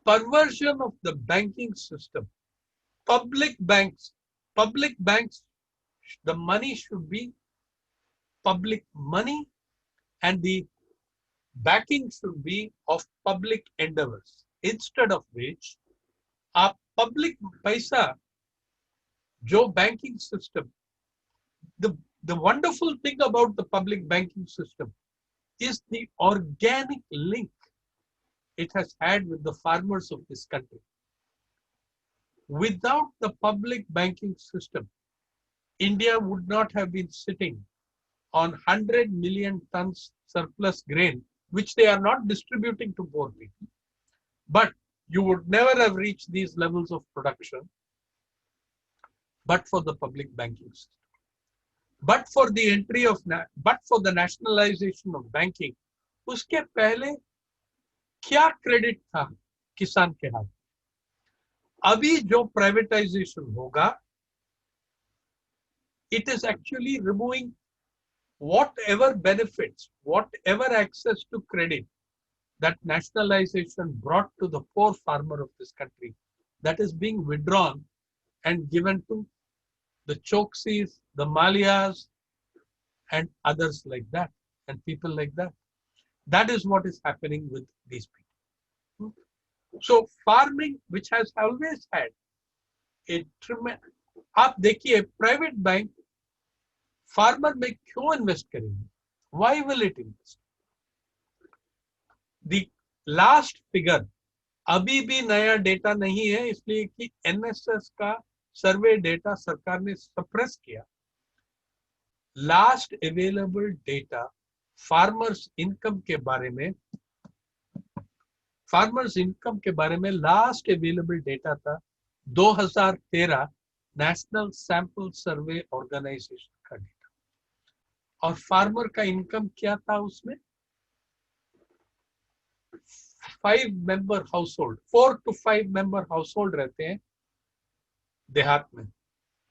perversion of the banking system, public banks, the money should be public money and the backing should be of public endeavors, instead of which आप पब्लिक पैसा जो banking system, the wonderful thing about the public banking system is the organic link it has had with the farmers of this country. Without the public banking system, India would not have been sitting on 100 million tons surplus grain, which they are not distributing to poor people. But you would never have reached these levels of production but for the public banking system. But for the entry of, but for the nationalization of banking, उसके पहले क्या क्रेडिट था किसान के हाथ? अभी जो प्राइवेटाइजेशन होगा, it is actually removing whatever benefits, whatever access to credit that nationalization brought to the poor farmer of this country, that is being withdrawn and given to the Choksis, the Malias, and others like that, and people like that. That is what is happening with these people. So farming, which has always had a tremendous, आप देखिए प्राइवेट बैंक फार्मर में क्यों इन्वेस्ट करेंगे? Why will it invest? The last figure अभी भी नया डेटा नहीं है, इसलिए कि एनएसएस का सर्वे डेटा सरकार ने सप्रेस किया. Last available data farmers income के बारे में लास्ट अवेलेबल डेटा था 2013 नेशनल सैंपल सर्वे ऑर्गेनाइजेशन का डेटा. और फार्मर का इनकम क्या था उसमें? 5 member household, 4 to 5 member household रहते हैं देहात में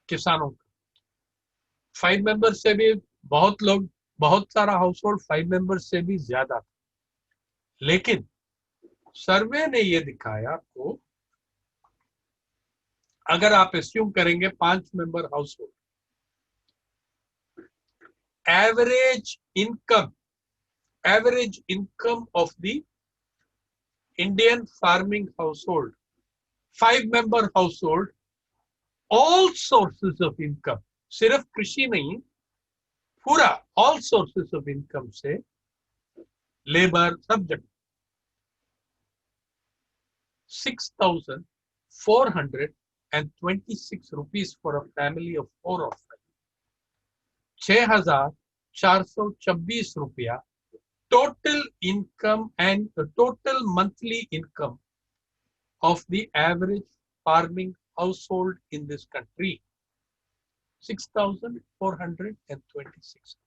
किसानों का. 5 मेंबर से भी बहुत लोग, बहुत सारा हाउसहोल्ड 5 मेंबर से भी ज्यादा था. लेकिन सर्वे ने ये दिखाया आपको, अगर आप एस्यूम करेंगे 5 member household, average income of the Indian farming household, 5 member household, all sources of income, सिर्फ कृषि नहीं, पूरा ऑल सोर्सेज ऑफ इनकम से लेबर सब जगह 6,426 rupees for a family of 4 or 5. 6,426 रुपया total income and the total monthly income of the average farming household in this country. 6,426.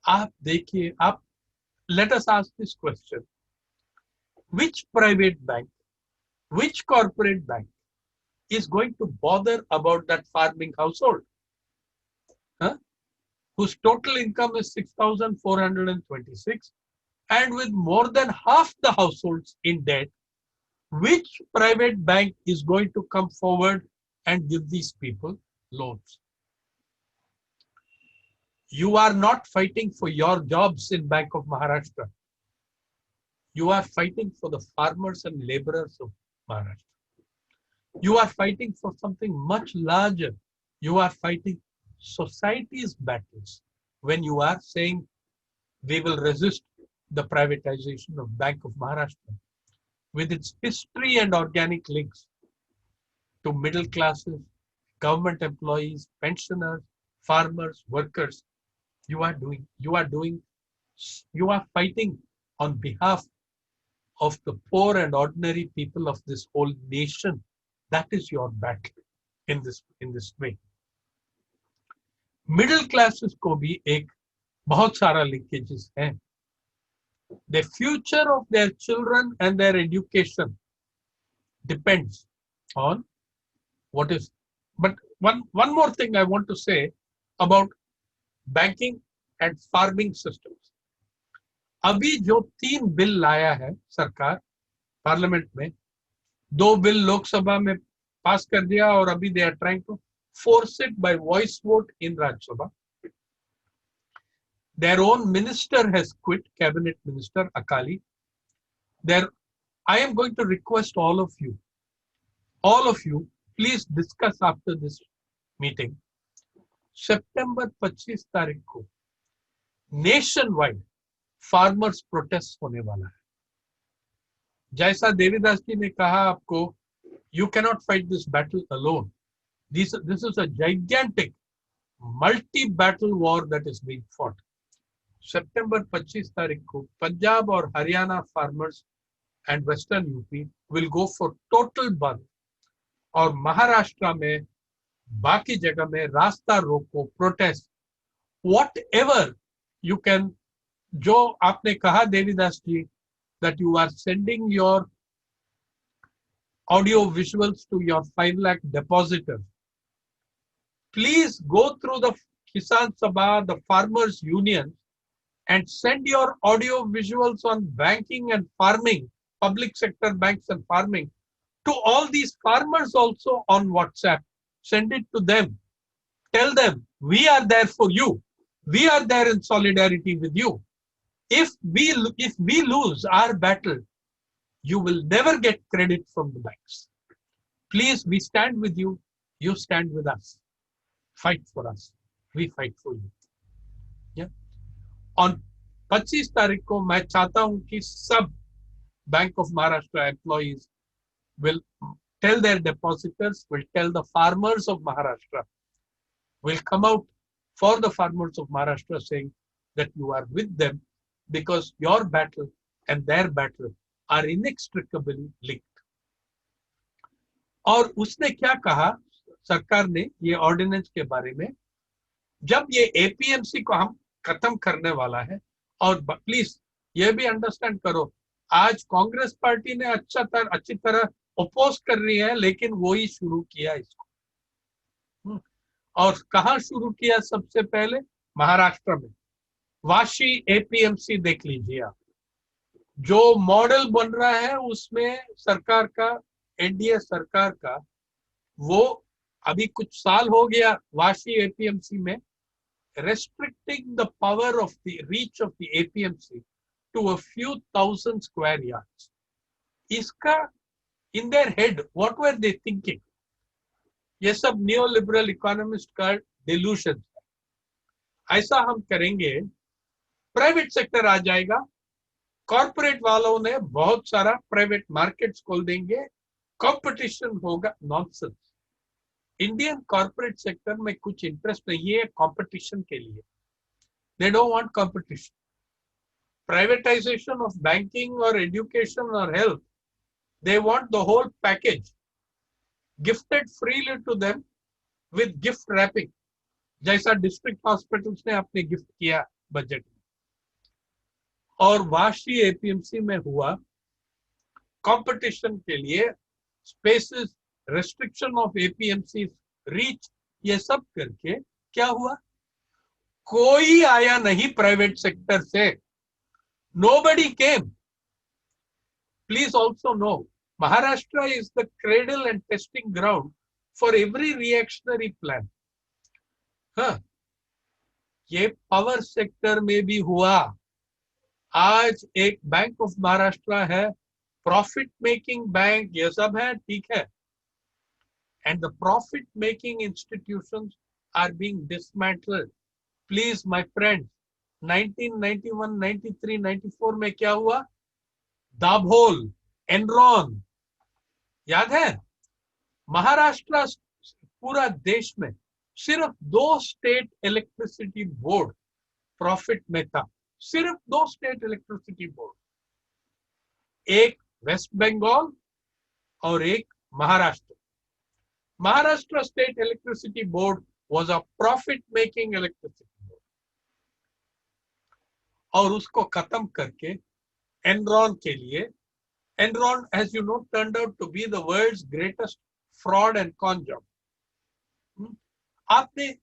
आप देखिए, आप let us ask this question: which private bank, which corporate bank is going to bother about that farming household, whose total income is 6,426 and with more than half the households in debt? Which private bank is going to come forward and give these people loans? You are not fighting for your jobs in Bank of Maharashtra. You are fighting for the farmers and laborers of Maharashtra. You are fighting for something much larger. You are fighting society's battles when you are saying we will resist the privatization of Bank of Maharashtra with its history and organic links to middle classes, government employees, pensioners, farmers, workers. You are fighting on behalf of the poor and ordinary people of this whole nation. That is your battle in this way. Middle classes को भी एक बहुत सारा linkages हैं. The future of their children and their education depends on what is. But one more thing I want to say about banking and farming systems. अभी जो 3 बिल लाया है सरकार पार्लियामेंट में, 2 बिल लोकसभा में पास कर दिया और अभी they are trying to force it by voice vote in Rajya Sabha. Their own minister has quit, cabinet minister Akali. I am going to request all of you, all of you, please discuss after this meeting. सितंबर 25 तारीख को नेशन वाइड फार्मर्स प्रोटेस्ट होने वाला है. जैसा देवीदास जी ने कहा आपको, you cannot fight this battle alone. This is a gigantic multi-battle war that is being fought. सितंबर 25 तारीख को पंजाब और Haryana farmers and western UP will go for total बंद, और महाराष्ट्र में बाकी जगह में रास्ता रोको, protest, what ever you can. जो आपने कहा देवीदास जी, that you are sending your audio visuals to your 5 lakh depositors. Please go through the Kisan Sabha, the farmers union, and send your audio visuals on banking and farming, public sector banks and farming, to all these farmers also on WhatsApp. Send it to them. Tell them, we are there for you. We are there in solidarity with you. If we lose our battle, you will never get credit from the banks. Please, we stand with you. You stand with us. Fight for us. We fight for you. Yeah. On 25 तारीख को मैं चाहता हूं कि सब Bank of Maharashtra employees will tell their depositors, will tell the farmers of Maharashtra, will come out for the farmers of Maharashtra saying that you are with them, because your battle and their battle are inextricably linked. और उसने क्या कहा सरकार ने ये ऑर्डिनेंस के बारे में, जब ये एपीएमसी को हम खत्म करने वाला है, और प्लीज ये भी अंडरस्टैंड करो, आज कांग्रेस पार्टी ने अच्छी तरह अपोज कर रही है, लेकिन वो ही शुरू किया इसको. और कहाँ शुरू किया? सबसे पहले महाराष्ट्र में. वाशी एपीएमसी देख लीजिए आप, जो मॉडल बन रहा है उसमें सरकार का, एनडीए सरकार का, वो अभी कुछ साल हो गया वाशी एपीएमसी में, restricting the power of the reach of the APMC to a few thousand square yards. इसका in their head, what were they thinking? ये सब neoliberal economist का delusion है. ऐसा हम करेंगे, प्राइवेट सेक्टर आ जाएगा, कॉर्पोरेट वालों ने बहुत सारा प्राइवेट मार्केट्स खोल देंगे, कंपटीशन होगा. नॉनसेंस. इंडियन कॉर्पोरेट सेक्टर में कुछ इंटरेस्ट नहीं है कंपटीशन के लिए. They don't want competition. Privatisation of banking और एजुकेशन और health, they want the whole package gifted freely to them with gift wrapping, जैसा डिस्ट्रिक्ट हॉस्पिटल्स ने आपने गिफ्ट किया बजट में. और वाशी एपीएमसी में हुआ कंपटीशन के लिए spaces, restriction of APMC reach, ये सब करके क्या हुआ? कोई आया नहीं प्राइवेट सेक्टर से. Nobody came. Please also know, Maharashtra is the cradle and testing ground for every reactionary plan. हाँ, ये पावर सेक्टर में भी हुआ. आज एक बैंक ऑफ महाराष्ट्र है, प्रॉफिट मेकिंग बैंक, ये सब है, ठीक है. And the profit making institutions are being dismantled. Please, my friends, 1991, 93, 94 में क्या हुआ? दाभोल, एनरॉन, याद है? महाराष्ट्र पूरा देश में सिर्फ 2 स्टेट इलेक्ट्रिसिटी बोर्ड प्रॉफिट में था. सिर्फ 2 स्टेट इलेक्ट्रिसिटी बोर्ड, एक वेस्ट बंगाल और एक Maharashtra. Maharashtra State Electricity Board was a profit-making electricity board. और उसको खत्म करके Enron के लिए, Enron, as you know, turned out to be the world's greatest fraud and con job. आपने,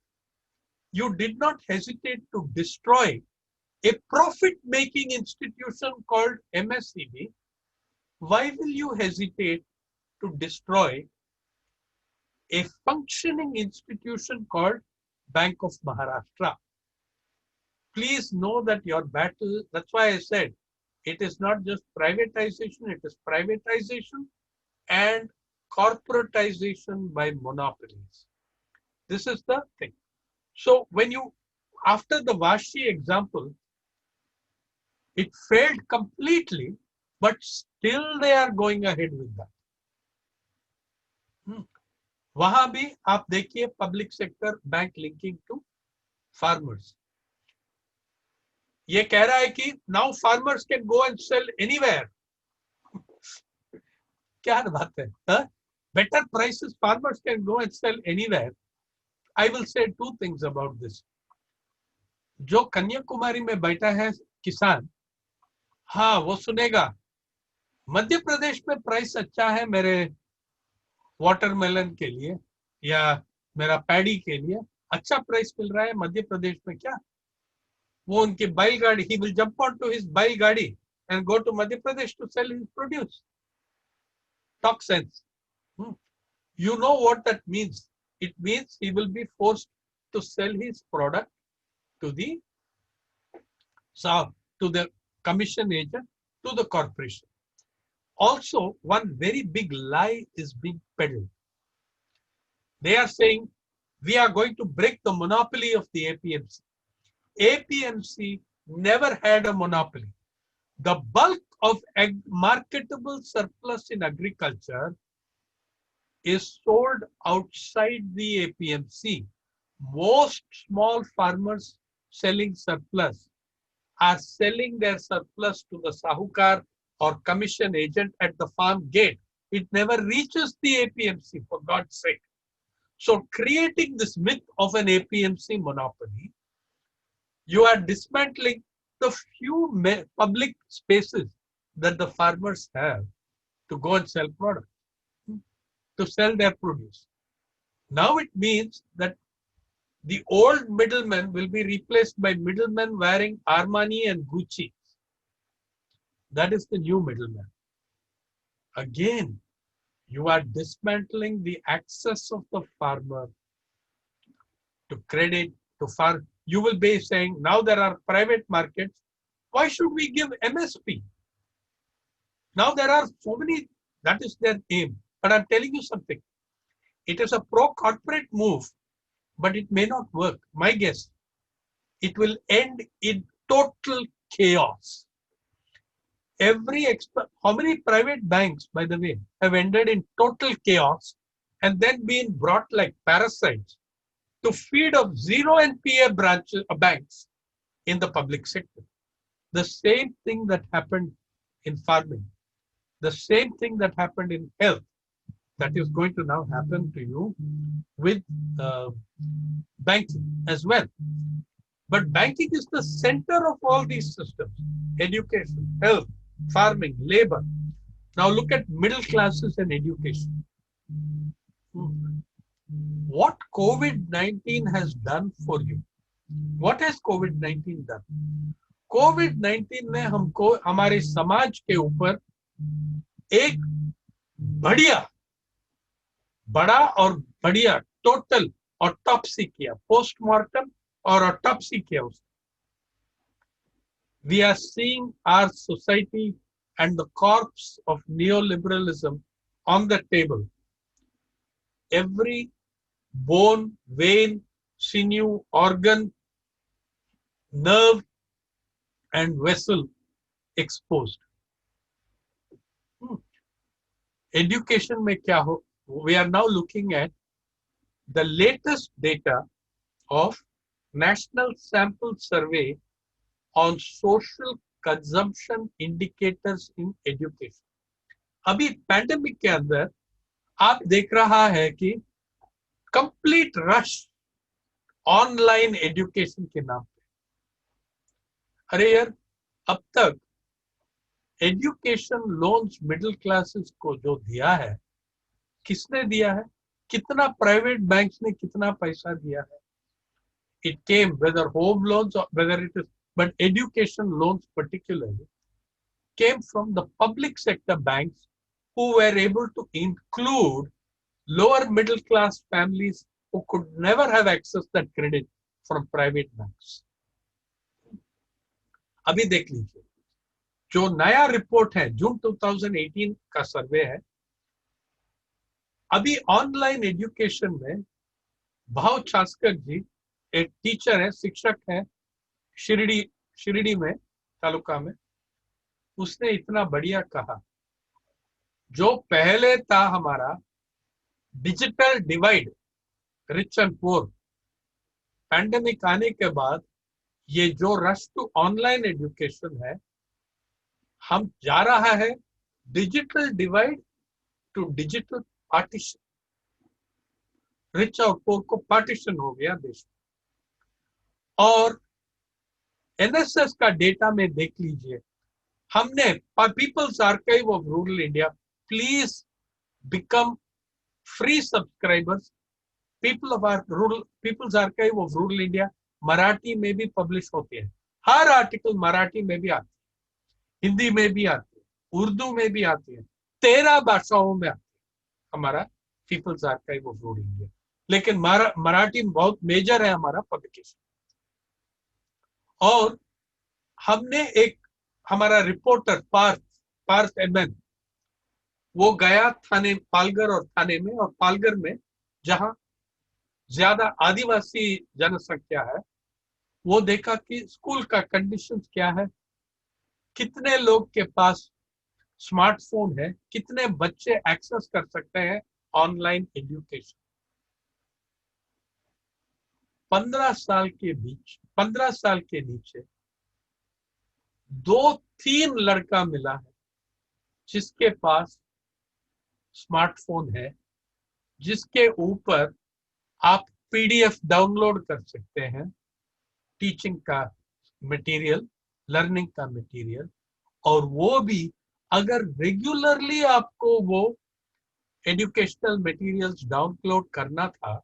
you did not hesitate to destroy a profit-making institution called MSCB. Why will you hesitate to destroy a functioning institution called Bank of Maharashtra? Please know that your battle, that's why I said, it is not just privatization, it is privatization and corporatization by monopolies. This is the thing. So when you, after the Vashi example, it failed completely, but still they are going ahead with that. वहां भी आप देखिए public sector bank linking to farmers. ये कह रहा है कि now farmers can go and sell anywhere. क्या बात है? Better prices, farmers can go and sell anywhere. I will say two things about this. जो कन्याकुमारी में बैठा है किसान, हाँ वो सुनेगा मध्य प्रदेश में प्राइस अच्छा है मेरे वाटरमेलन के लिए या मेरा पैडी के लिए अच्छा प्राइस मिल रहा है मध्य प्रदेश में. क्या वो उनकी बैलगाड़ी, he will jump onto his बैलगाड़ी and go to Madhya Pradesh to sell his produce. Talk sense. You know what that means? It means he will be forced to sell his product to the commission agent, to the corporation. Also, one very big lie is being peddled. They are saying we are going to break the monopoly of the APMC. APMC never had a monopoly. The bulk of marketable surplus in agriculture is sold outside the APMC. Most small farmers selling surplus are selling their surplus to the Sahukar or commission agent at the farm gate. It never reaches the APMC, for God's sake. So creating this myth of an APMC monopoly, you are dismantling the few public spaces that the farmers have to go and sell products, to sell their produce. Now it means that the old middlemen will be replaced by middlemen wearing Armani and Gucci. That is the new middleman. Again, you are dismantling the access of the farmer to credit, to farm. You will be saying, now there are private markets. Why should we give MSP? Now there are so many, that is their aim. But I'm telling you something. It is a pro-corporate move, but it may not work. My guess, it will end in total chaos. How many private banks, by the way, have ended in total chaos and then been brought like parasites to feed of zero NPA branches banks in the public sector? The same thing that happened in farming, the same thing that happened in health, that is going to now happen to you with banking as well. But banking is the center of all these systems: education, health, farming, labor. Now look at middle classes and education. What COVID-19 has done for you? What has COVID-19 done? COVID-19 ने हमको, हमारे समाज के ऊपर एक बड़ा और बढ़िया टोटल ऑटोप्सी किया, पोस्टमार्टम और ऑटोप्सी किया उसने. We are seeing our society and the corpse of neoliberalism on the table. Every bone, vein, sinew, organ, nerve and vessel exposed. Education में क्या हो? We are now looking at the latest data of National Sample Survey on social consumption indicators in education. अभी पैंडेमिक के अंदर आप देख रहा है कि कंप्लीट रश ऑनलाइन एजुकेशन के नाम पे. अरे यार, अब तक एजुकेशन लोन्स मिडिल क्लासेस को जो दिया है, किसने दिया है? कितना प्राइवेट बैंक्स ने कितना पैसा दिया है? It came, whether home loans or whether it is, but education loans particularly came from the public sector banks who were able to include lower middle class families who could never have access that credit from private banks. अभी देख लीजिए, जो नया रिपोर्ट है, जून 2018 का सर्वे है, अभी ऑनलाइन एजुकेशन में भाव छास्कर जी एक टीचर है, शिक्षक है, शिरडी में, तालुका में, उसने इतना बढ़िया कहा, जो पहले था हमारा digital divide, rich and poor, pandemic आने के बाद ये जो रश टू ऑनलाइन एजुकेशन है, हम जा रहा है digital divide two digital partition. Rich और पुअर को पार्टीशन हो गया देश में। और एनएसएस का डेटा में देख लीजिए, हमने People's Archive of Rural India, please become free subscribers. People's Archive of Rural India Marathi में भी पब्लिश होते हैं, हर आर्टिकल मराठी में भी आते हैं, हिंदी में भी आते हैं, उर्दू में भी आते हैं, 13 भाषाओं में आते हैं हमारा People's Archive of Rural India. लेकिन मराठी बहुत मेजर है हमारा पब्लिकेशन। और हमने एक हमारा रिपोर्टर पार्थ एमएन, वो गया थाने, पालघर और थाने में, और पालघर में जहां ज्यादा आदिवासी जनसंख्या है, वो देखा कि स्कूल का कंडीशन क्या है, कितने लोग के पास स्मार्टफोन है, कितने बच्चे एक्सेस कर सकते हैं ऑनलाइन एजुकेशन। 15 साल के नीचे 2-3 लड़का मिला है जिसके पास स्मार्टफोन है, जिसके ऊपर आप पीडीएफ डाउनलोड कर सकते हैं, टीचिंग का मटेरियल, लर्निंग का मटेरियल। और वो भी अगर रेगुलरली आपको वो एजुकेशनल मटेरियल्स डाउनलोड करना था,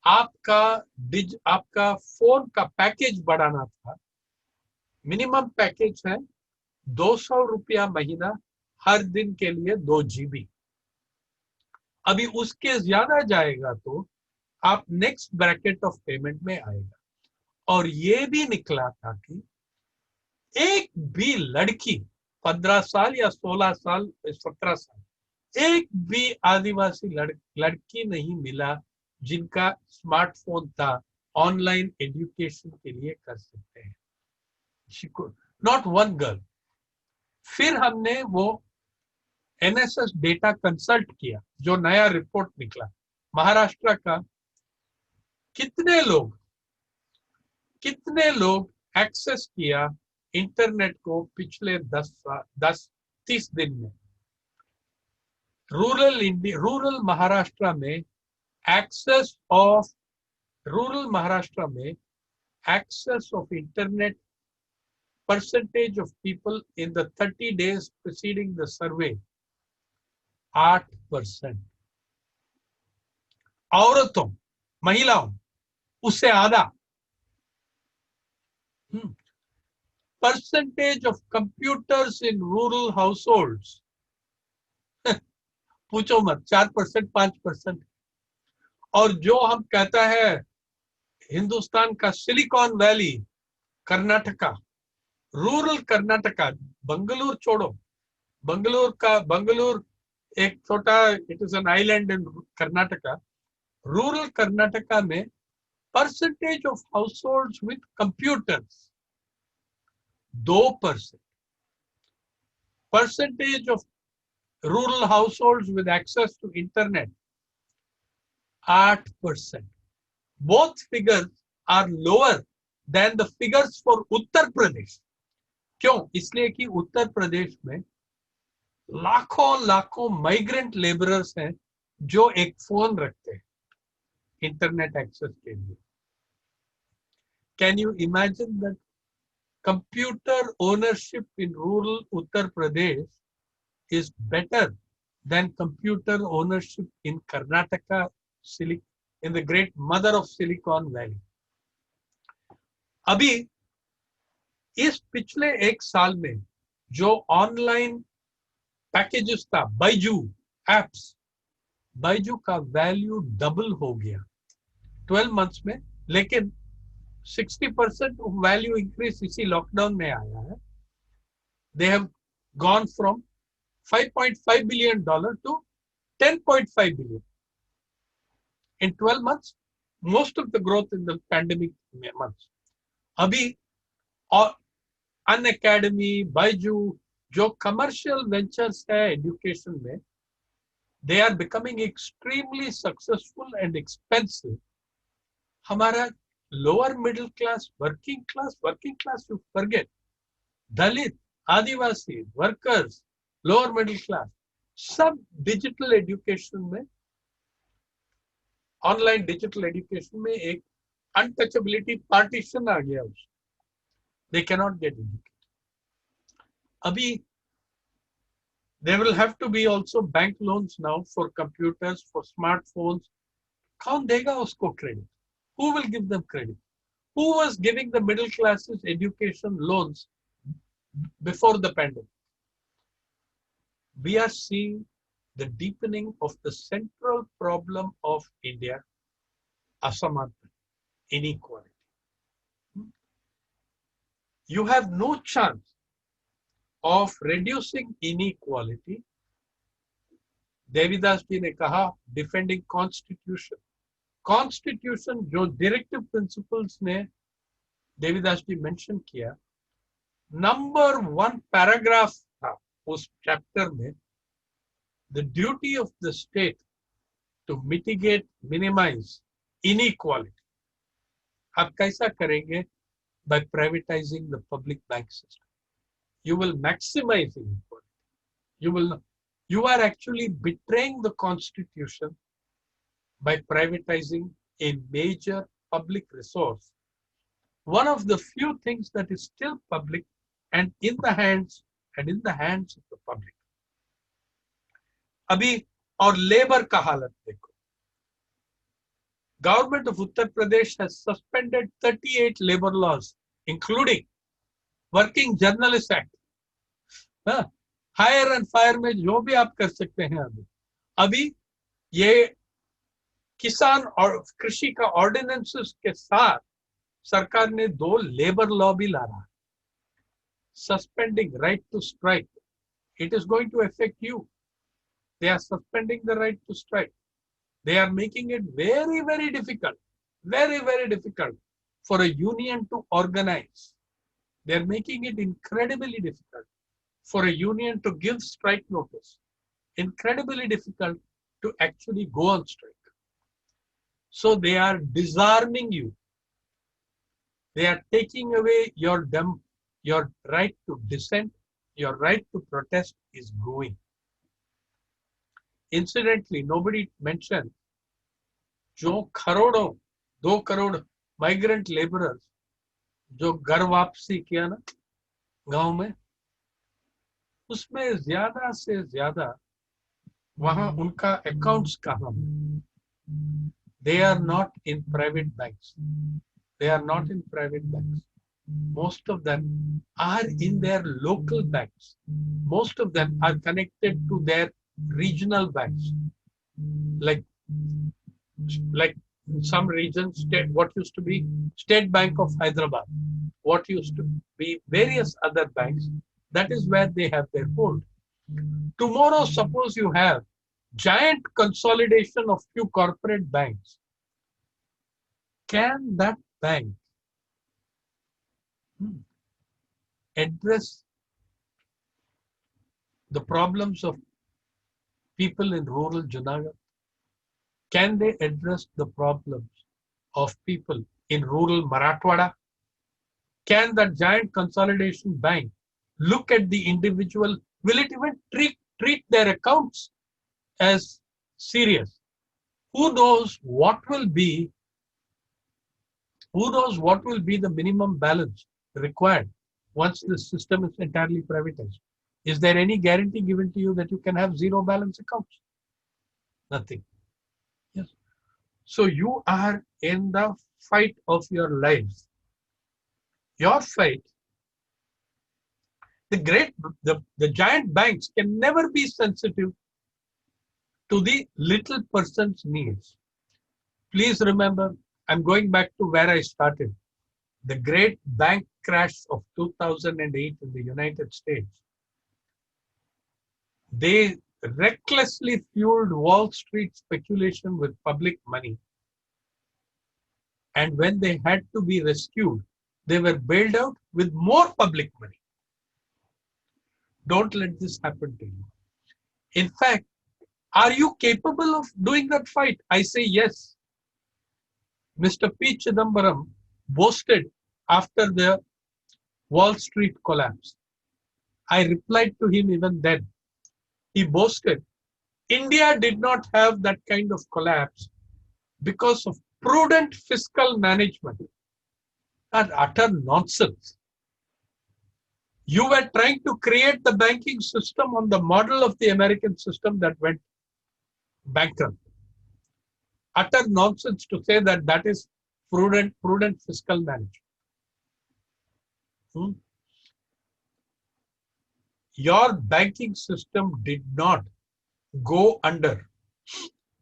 आपका फोन का पैकेज बढ़ाना था, मिनिमम पैकेज है 200 रुपया महीना, हर दिन के लिए 2 GB। अभी उसके ज्यादा जाएगा तो आप नेक्स्ट ब्रैकेट ऑफ पेमेंट में आएगा। और ये भी निकला था कि एक भी लड़की 15 साल या 16 साल 17 साल, एक भी आदिवासी लड़की नहीं मिला जिनका स्मार्टफोन था, ऑनलाइन एजुकेशन के लिए कर सकते हैं। Not one girl. फिर हमने वो एनएसएस डेटा कंसल्ट किया, जो नया रिपोर्ट निकला महाराष्ट्र का, कितने लोग एक्सेस किया इंटरनेट को पिछले 10-30 दिन में। रूरल महाराष्ट्र में access of internet percentage of people in the 30 days preceding the survey 8%। औरतों, महिलाओं, उससे आधा। Percentage of computers in rural households पूछो मत, 4% 5%। और जो हम कहता है हिंदुस्तान का Silicon Valley, Karnataka, rural Karnataka, Bengaluru छोड़ो, बंगलुरु एक छोटा, it is an island in Karnataka. Rural Karnataka में percentage of households with computers 2%, percentage of rural households with access to internet 8%। Both figures are lower than the figures for Uttar Pradesh. क्यों? इसलिए कि उत्तर प्रदेश में लाखों माइग्रेंट लेबरर्स हैं जो एक फोन रखते हैं इंटरनेट एक्सेस के लिए। Can you imagine that computer ownership in rural Uttar Pradesh is better than computer ownership in Karnataka, in the great mother of silicon valley. अभी इस पिछले 1 साल में जो ऑनलाइन पैकेजेस था, बाइजू का वैल्यू डबल हो गया 12 मंथ्स में। लेकिन 60% वैल्यू इंक्रीज इसी लॉकडाउन में आया है। They have gone from $5.5 billion to 10.5 billion in 12 months, most of the growth in the pandemic months. Abhi और Unacademy, Baiju, जो commercial ventures है education में, they are becoming extremely successful and expensive. हमारा lower middle class, working class, you forget. Dalit, Adivasi, workers, lower middle class, सब digital education में, online digital education में एक untouchability partition आ गया उसमें. They cannot get educated. Abhi, there will have to be also bank loans now for computers, for smartphones. कौन देगा उसको credit? Who will give them credit? Who was giving the middle classes education loans before the pandemic? We are seeing the deepening of the central problem of India, asamanta, inequality. You have no chance of reducing inequality. Devidas जी ने कहा, defending constitution. Constitution जो directive principles ने देवीदास जी mention किया, number 1 paragraph था उस chapter में, the duty of the state to mitigate, minimize inequality. आप कैसा करेंगे? By privatizing the public bank system. You will maximize inequality. You are actually betraying the constitution by privatizing a major public resource. One of the few things that is still public and in the hands of the public. अभी और labor का हालत देखो. Government of Uttar Pradesh has suspended 38 labor laws, including Working Journalists Act. Hire and fire में जो भी आप कर सकते हैं अभी ये किसान और कृषि का ऑर्डिनेंसेस के साथ सरकार ने 2 लेबर लॉ भी ला रहा है. Suspending right to strike. It is going to affect you. They are suspending the right to strike. They are making it very, very difficult for a union to organize. They are making it incredibly difficult for a union to give strike notice. Incredibly difficult to actually go on strike. So they are disarming you. They are taking away your right to dissent, your right to protest is going. Incidentally, nobody mentioned जो करोड़ों 2 करोड़ migrant laborers जो घर वापसी किया ना गांव में, उसमें ज्यादा से ज्यादा वहां उनका accounts कहां? They are not in private banks. Most of them are in their local banks. Most of them are connected to their regional banks. Like in some regions, what used to be State Bank of Hyderabad, what used to be various other banks, that is where they have their hold. Tomorrow, suppose you have giant consolidation of few corporate banks. Can that bank address the problems of people in rural Junagadh? Can they address the problems of people in rural Marathwada? Can that giant consolidation bank look at the individual? Will it even treat their accounts as serious? Who knows what will be the minimum balance required once the system is entirely privatized? Is there any guarantee given to you that you can have zero balance accounts? Nothing. Yes. So you are in the fight of your lives. Your fight. The giant banks can never be sensitive to the little person's needs. Please remember, I'm going back to where I started. The great bank crash of 2008 in the United States. recklessly fueled Wall Street speculation with public money. And when they had to be rescued, they were bailed out with more public money. Don't let this happen to you. In fact, are you capable of doing that fight? I say yes. Mr. P. Chidambaram boasted after the Wall Street collapse. I replied to him even then. He boasted, India did not have that kind of collapse because of prudent fiscal management. That utter nonsense. You were trying to create the banking system on the model of the American system that went bankrupt. Utter nonsense to say that that is prudent fiscal management. Your banking system did not go under,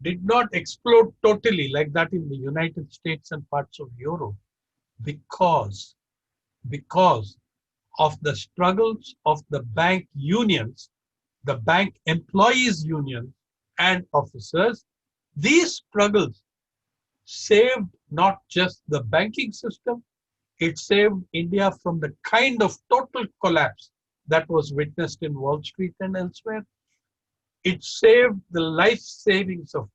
did not explode totally like that in the United States and parts of Europe because of the struggles of the bank unions, the bank employees union and officers. These struggles saved not just the banking system, it saved India from the kind of total collapse that was witnessed in Wall Street and elsewhere. It saved the life savings of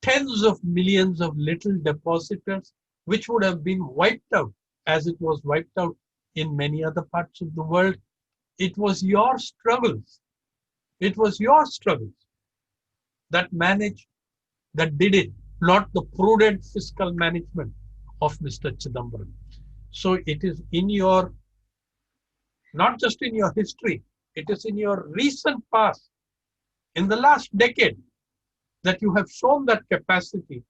tens of millions of little depositors, which would have been wiped out as it was wiped out in many other parts of the world. It was your struggles. It was your struggles that managed, that did it, not the prudent fiscal management of Mr. Chidambaram. So it is in your, not just in your history, it is in your recent past, in the last decade, that you have shown that capacity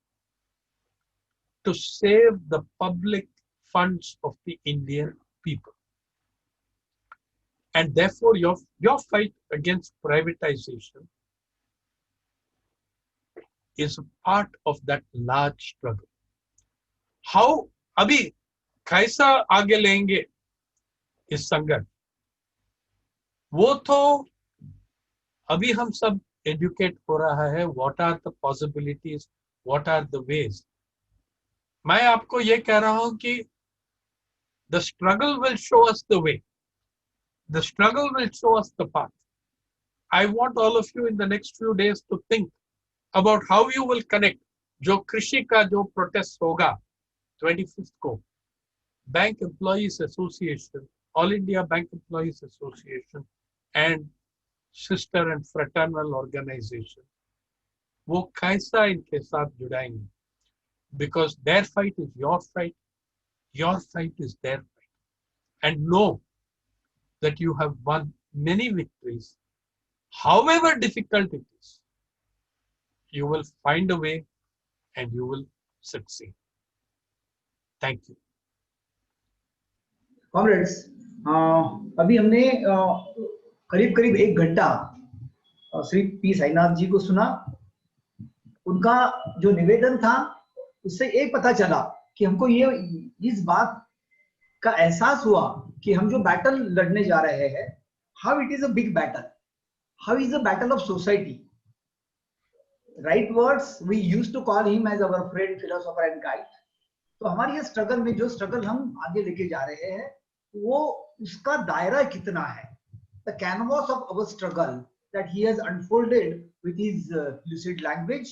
to save the public funds of the Indian people. And therefore, your fight against privatization is a part of that large struggle. How, अभी कैसा आगे लेंगे इस संघर्ष, वो तो अभी हम सब एजुकेट हो रहा है. What are the possibilities? What are the ways? मैं आपको ये कह रहा हूं कि the struggle will show us the way. The struggle will show us the path. I want all of you in the next few days to think about how you will connect. जो कृषि का जो protest होगा 25th को, Bank Employees Association, All India Bank Employees Association and sister and fraternal organization, वो कैसा इनके साथ जुड़ाएंगे? Because their fight is your fight is their fight. And know that you have won many victories. However difficult it is, you will find a way and you will succeed. Thank you. Comrades, अभी हमने करीब 1 घंटा श्री पी साईनाथ जी को सुना. उनका जो निवेदन था उससे एक पता चला कि हमको ये इस बात का एहसास हुआ कि हम जो बैटल लड़ने जा रहे हैं, how it is a big battle, how is a battle of society. Right words, we used to call him as our friend, philosopher and guide. तो हमारी ये स्ट्रगल में जो स्ट्रगल हम आगे लेके जा रहे हैं, वो उसका दायरा कितना है. The canvas of our struggle that he has unfolded with his lucid language,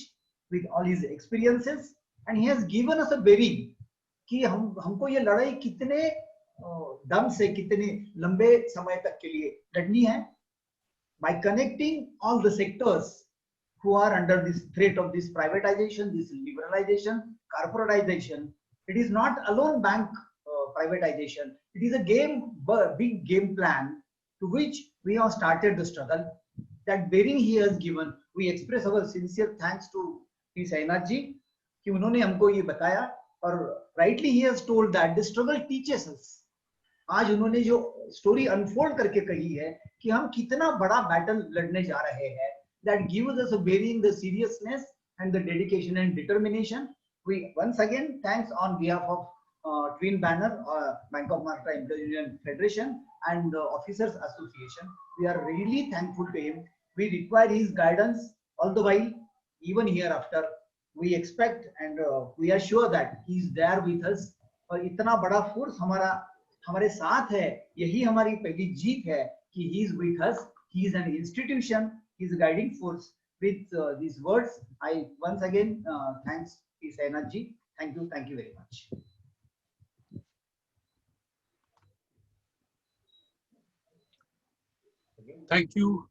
with all his experiences, and he has given us a bearing कि हमको ये लड़ाई कितने दम से, कितने लंबे समय तक के लिए लड़नी है. By connecting all the sectors who are under this threat of this privatization, this liberalization, corporatization, it is not alone bank privatization. It is a big game plan to which we have started the struggle. That bearing he has given, we express our sincere thanks to P. Sainath ji कि उन्होंने हमको ये बताया. और rightly he has told that the struggle teaches us. आज उन्होंने जो स्टोरी अनफोल्ड करके कही है कि हम कितना बड़ा बैटल लड़ने जा रहे हैं, that gives us a bearing the seriousness and the dedication and determination. We once again thanks on behalf of Twin Banner, Bank of Maharashtra Employees Union Federation and the Officers Association. We are really thankful to him We require his guidance all the while, even hereafter. We expect and we are sure that he is there with us. और इतना बड़ा फोर्स हमारे साथ है, यही हमारी पहली जीत है कि he is with us. He is an institution. He is a guiding force. With these words, I once again thanks P. Sainath ji. Thank you very much. Thank you.